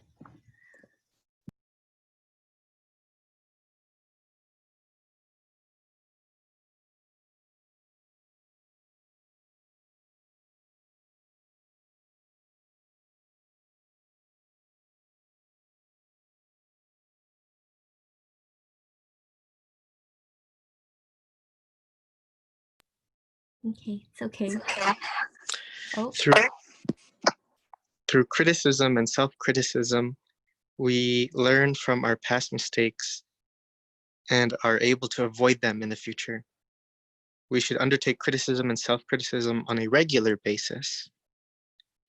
Okay, it's okay. Oh. Through criticism and self-criticism, we learn from our past mistakes and are able to avoid them in the future. We should undertake criticism and self-criticism on a regular basis.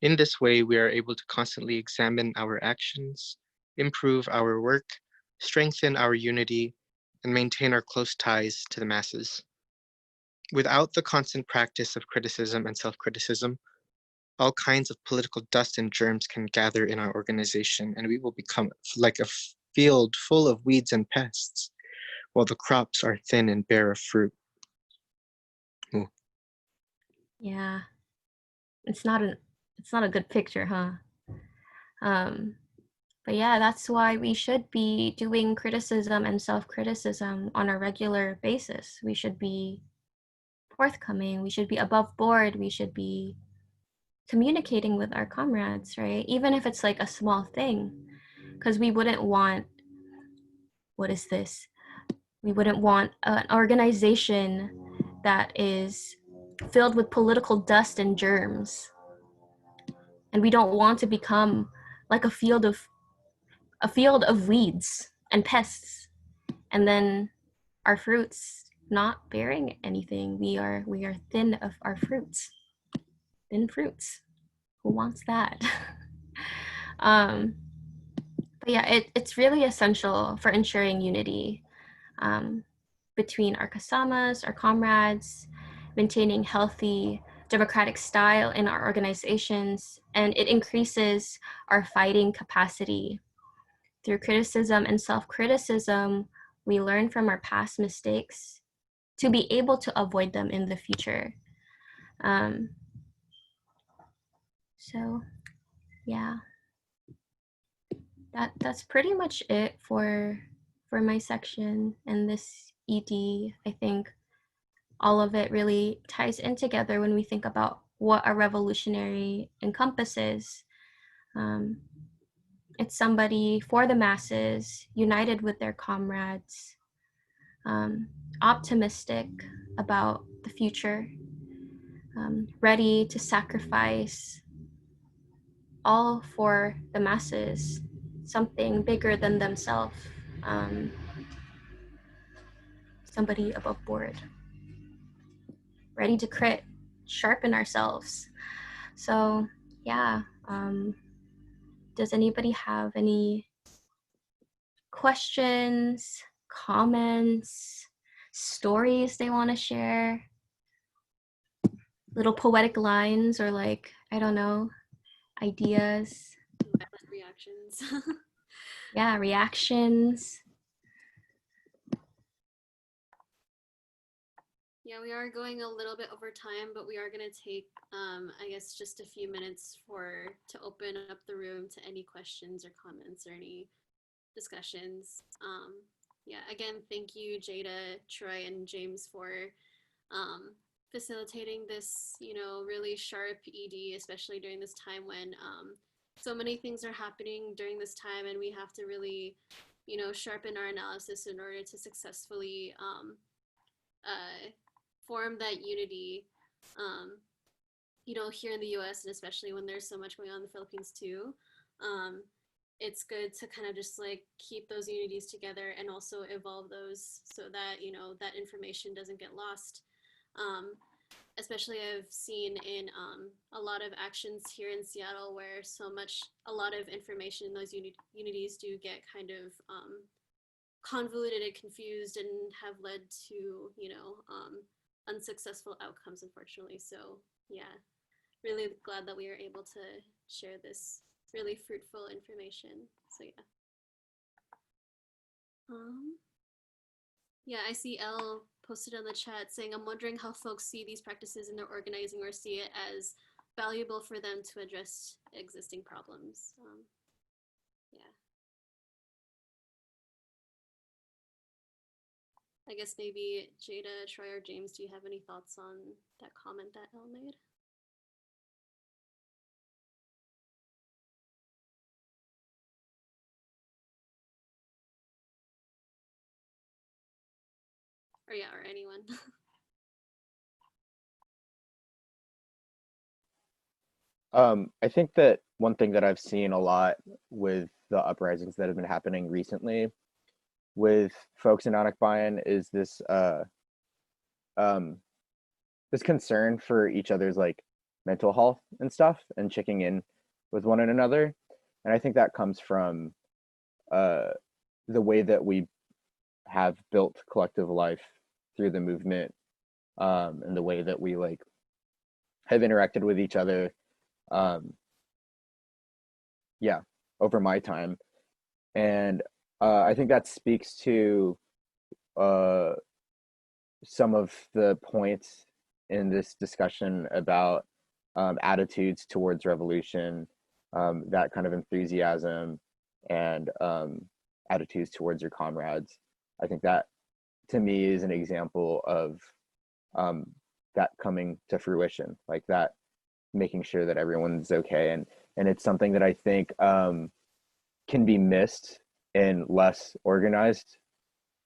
In this way, we are able to constantly examine our actions, improve our work, strengthen our unity, and maintain our close ties to the masses. Without the constant practice of criticism and self-criticism, all kinds of political dust and germs can gather in our organization, and we will become like a field full of weeds and pests, while the crops are thin and bare of fruit. Ooh. Yeah, it's not a good picture, huh? But yeah, that's why we should be doing criticism and self-criticism on a regular basis. We should be forthcoming. We should be above board. We should be communicating with our comrades, right? Even if it's like a small thing, because we wouldn't want, what is this? We wouldn't want an organization that is filled with political dust and germs. And we don't want to become like a field of weeds and pests, and then our fruits not bearing anything. We are thin of our fruits. Thin fruits. Who wants that? But yeah, it's really essential for ensuring unity between our kasamas, our comrades, maintaining healthy democratic style in our organizations, and it increases our fighting capacity. Through criticism and self-criticism, we learn from our past mistakes to be able to avoid them in the future. So yeah, that's pretty much it for my section and this ED. I think all of it really ties in together when we think about what a revolutionary encompasses. It's somebody for the masses, united with their comrades, optimistic about the future, ready to sacrifice all for the masses, something bigger than themselves, somebody above board, ready to crit, sharpen ourselves. So yeah, does anybody have any questions, comments, stories they want to share? Little poetic lines or like, I don't know, ideas. Reactions. Yeah, reactions. Yeah, we are going a little bit over time, but we are going to take, I guess, just a few minutes to open up the room to any questions or comments or any discussions. Yeah, again, thank you, Jada, Troy, and James for facilitating this, really sharp ED, especially during this time when so many things are happening during this time, and we have to really, sharpen our analysis in order to successfully form that unity, here in the US, and especially when there's so much going on in the Philippines too. It's good to kind of just like keep those unities together and also evolve those so that, that information doesn't get lost. Especially I've seen in a lot of actions here in Seattle where a lot of information in those unities do get kind of convoluted and confused and have led to, unsuccessful outcomes, unfortunately. So yeah, really glad that we are able to share this really fruitful information. So yeah. Yeah, I see Elle posted on the chat saying, I'm wondering how folks see these practices in their organizing or see it as valuable for them to address existing problems. Yeah. I guess maybe Jada, Troy, or James, do you have any thoughts on that comment that Elle made? Or yeah, or anyone. I think that one thing that I've seen a lot with the uprisings that have been happening recently with folks in Anakbayan is this this concern for each other's like mental health and stuff and checking in with one another. And I think that comes from the way that we have built collective life through the movement, and the way that we like have interacted with each other, yeah, over my time. And I think that speaks to some of the points in this discussion about attitudes towards revolution, that kind of enthusiasm, and attitudes towards your comrades. I think that, to me, is an example of that coming to fruition, like that, making sure that everyone's okay. And it's something that I think can be missed in less organized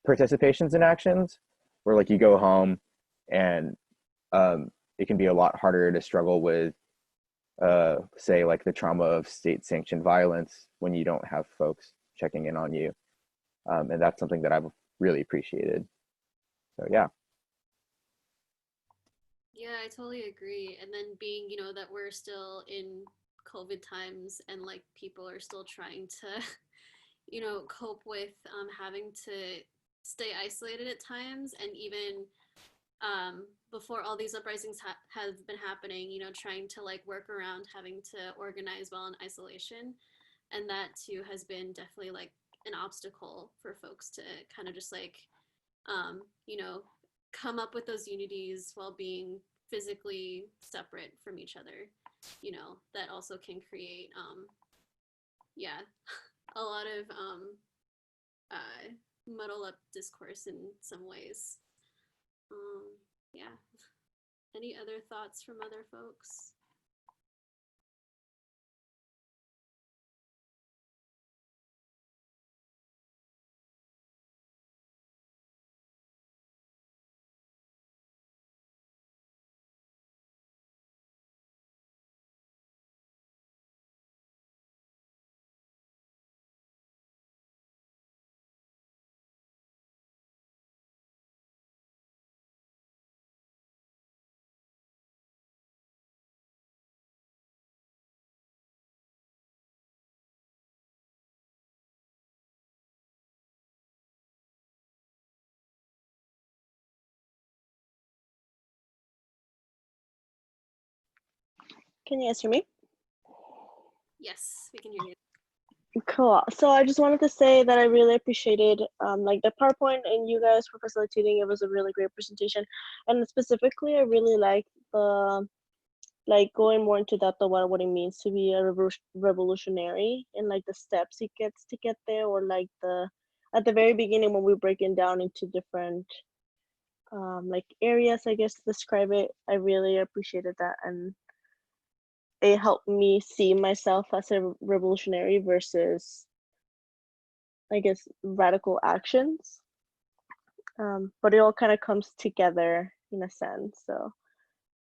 participations in actions, where like you go home and it can be a lot harder to struggle with say like the trauma of state sanctioned violence when you don't have folks checking in on you, and that's something that I've really appreciated. So yeah. Yeah, I totally agree. And then being, that we're still in COVID times and like people are still trying to, cope with having to stay isolated at times. And even before all these uprisings have been happening, trying to like work around having to organize while in isolation. And that too has been definitely like an obstacle for folks to kind of just like, you know, come up with those unities while being physically separate from each other, you know, that also can create, yeah, a lot of muddle up discourse in some ways. Yeah. Any other thoughts from other folks? Can you answer me? Yes, we can hear you. Cool. So I just wanted to say that I really appreciated like the PowerPoint and you guys for facilitating. It was a really great presentation, and specifically, I really liked the like going more into depth of what it means to be a revolutionary and like the steps it gets to get there, or like the at the very beginning when we break it down into different like areas, I guess, to describe it. I really appreciated that, and it helped me see myself as a revolutionary versus, I guess, radical actions. But it all kind of comes together in a sense. So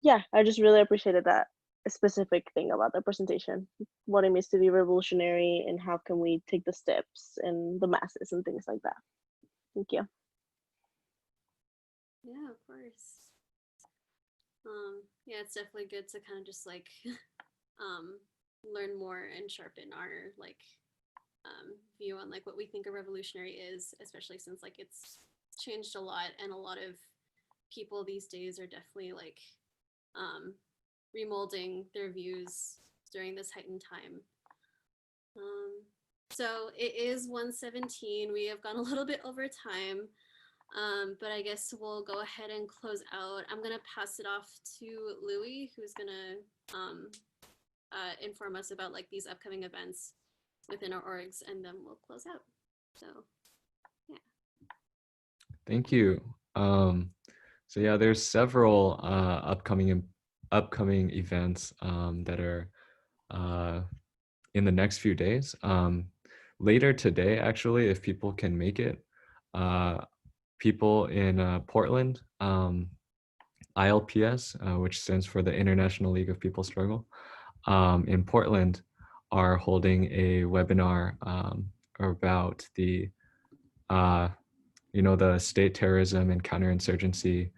yeah, I just really appreciated that specific thing about the presentation, what it means to be revolutionary and how can we take the steps and the masses and things like that. Thank you. Yeah, of course. Yeah, it's definitely good to kind of just like learn more and sharpen our like view on like what we think a revolutionary is, especially since like it's changed a lot, and a lot of people these days are definitely like remolding their views during this heightened time. So it is 1:17. We have gone a little bit over time, but I guess we'll go ahead and close out. I'm gonna pass it off to Louie, who's gonna inform us about like these upcoming events within our orgs, and then we'll close out. So yeah. Thank you. So yeah, there's several upcoming events that are in the next few days. Later today, actually, if people can make it, people in Portland, ILPS, which stands for the International League of People Struggle, in Portland, are holding a webinar about the the state terrorism and counterinsurgency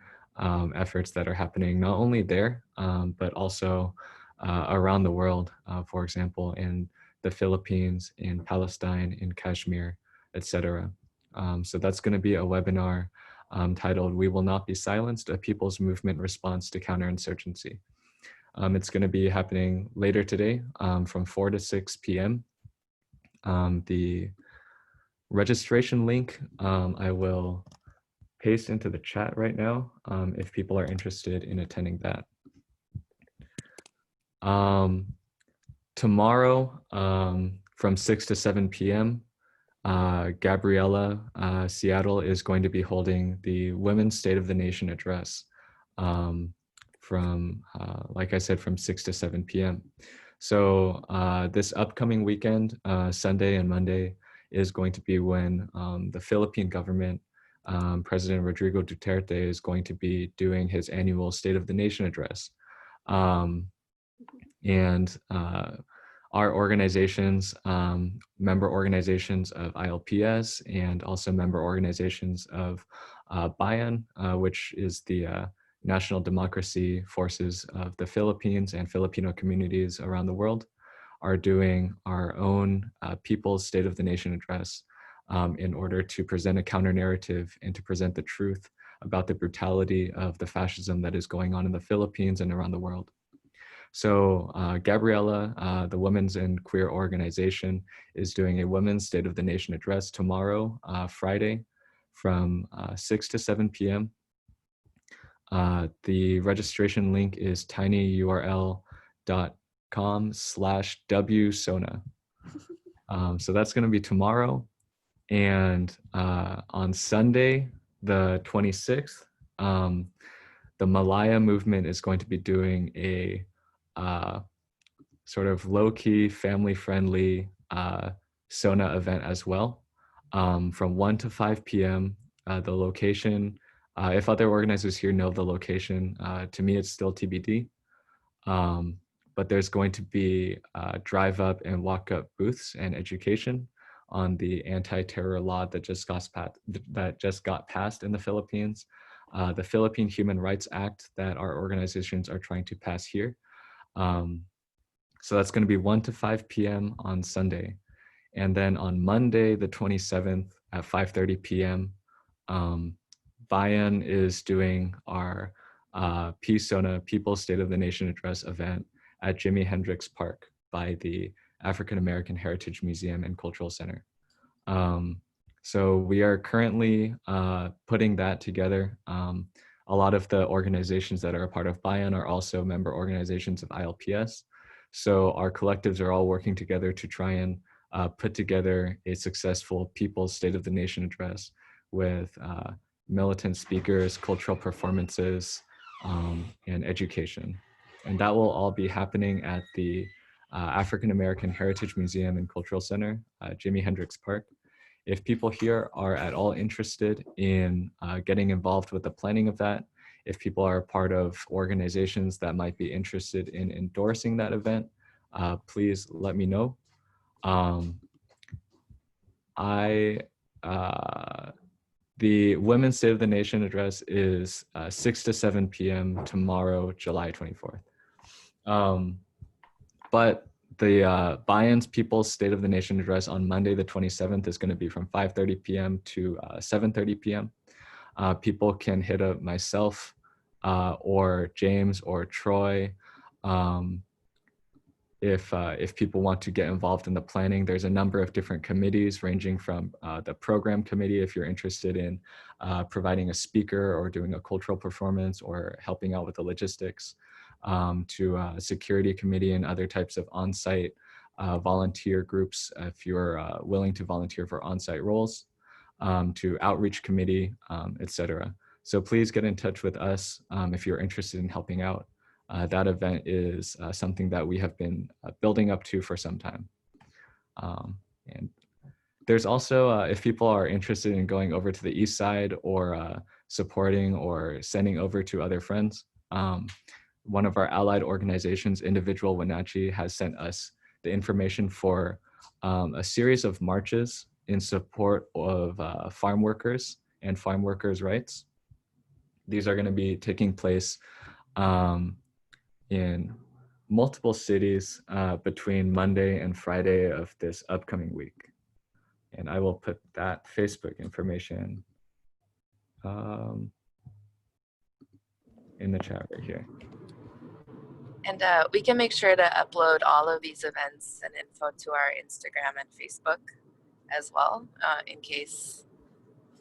efforts that are happening not only there, but also around the world, for example, in the Philippines, in Palestine, in Kashmir, etc. So that's going to be a webinar titled "We Will Not Be Silenced, a People's Movement Response to Counterinsurgency." It's going to be happening later today from 4 to 6 p.m. The registration link I will paste into the chat right now if people are interested in attending that. Tomorrow from 6 to 7 p.m., Gabriella Seattle is going to be holding the Women's State of the Nation address from, like I said, from 6 to 7 p.m. So this upcoming weekend, Sunday and Monday, is going to be when the Philippine government, President Rodrigo Duterte, is going to be doing his annual State of the Nation address. Our organizations, member organizations of ILPS, and also member organizations of Bayan, which is the National Democracy Forces of the Philippines and Filipino communities around the world, are doing our own People's State of the Nation address in order to present a counter narrative and to present the truth about the brutality of the fascism that is going on in the Philippines and around the world. So Gabriella, the Women's and Queer Organization, is doing a Women's State of the Nation address tomorrow, Friday, from 6 to 7 p.m. The registration link is tinyurl.com/wsona. So that's going to be tomorrow. And on Sunday, the 26th, the Malaya movement is going to be doing a sort of low-key, family-friendly Sona event as well, from 1 to 5 p.m. The location, if other organizers here know the location, to me it's still TBD. But there's going to be drive-up and walk-up booths and education on the anti-terror law that just got passed in the Philippines, the Philippine Human Rights Act that our organizations are trying to pass here. So that's going to be 1 to 5 p.m. on Sunday. And then on Monday, the 27th at 5:30 p.m., Bayan is doing our PSONA, People's State of the Nation Address event at Jimi Hendrix Park by the African American Heritage Museum and Cultural Center. So we are currently putting that together. A lot of the organizations that are a part of Bayan are also member organizations of ILPS. So our collectives are all working together to try and put together a successful People's State of the Nation address with militant speakers, cultural performances, and education. And that will all be happening at the African American Heritage Museum and Cultural Center, Jimi Hendrix Park. If people here are at all interested in getting involved with the planning of that, if people are part of organizations that might be interested in endorsing that event, please let me know. The Women's State of the Nation address is 6 to 7 p.m. tomorrow, July 24th. But the Bayan's People's State of the Nation address on Monday, the 27th, is going to be from 5:30 p.m. to 7:30 p.m. People can hit up myself or James or Troy. If people want to get involved in the planning, there's a number of different committees ranging from the program committee, if you're interested in providing a speaker or doing a cultural performance or helping out with the logistics, to a security committee and other types of on-site volunteer groups, if you're willing to volunteer for on-site roles, to outreach committee, etc. So please get in touch with us if you're interested in helping out. That event is something that we have been building up to for some time. And there's also, if people are interested in going over to the East Side or supporting or sending over to other friends, one of our allied organizations, Individual Wenatchee, has sent us the information for a series of marches in support of farm workers and farm workers' rights. These are going to be taking place in multiple cities between Monday and Friday of this upcoming week. And I will put that Facebook information in the chat right here. And we can make sure to upload all of these events and info to our Instagram and Facebook as well, in case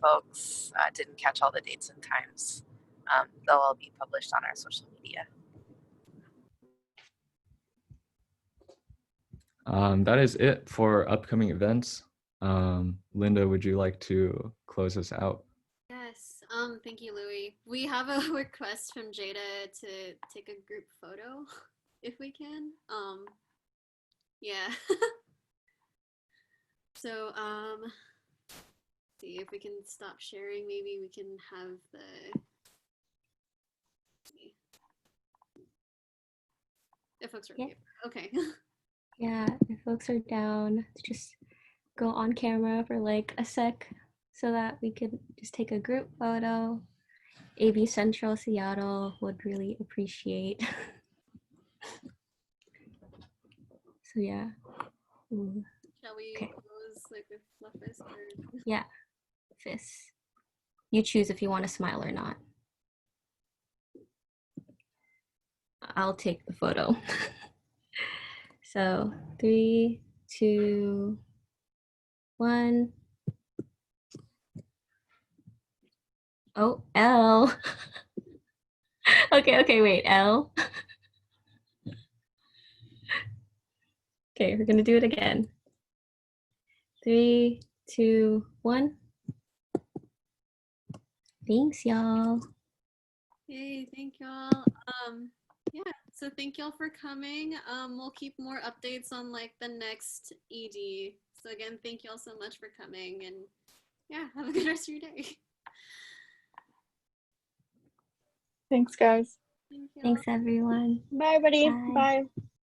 folks didn't catch all the dates and times. They'll all be published on our social media. That is it for upcoming events. Linda, would you like to close us out? Yes, thank you, Louis. We have a request from Jada to take a group photo, if we can. Yeah. So, see if we can stop sharing. Maybe we can have the. If folks are okay. Okay. Yeah, if folks are down to just go on camera for like a sec so that we could just take a group photo. AB Central Seattle would really appreciate. So yeah. Ooh. Shall we pose like with left fist or? Yeah, fists. You choose if you want to smile or not. I'll take the photo. So 3, 2, 1. Oh, L. Okay, wait, L. Okay, we're gonna do it again. 3, 2, 1. Thanks, y'all. Yay, thank y'all. Yeah, so thank y'all for coming. We'll keep more updates on like the next ED. So again, thank y'all so much for coming, and yeah, have a good rest of your day. Thanks, guys. Thank y'all. Thanks, everyone. Bye, everybody. Bye. Bye.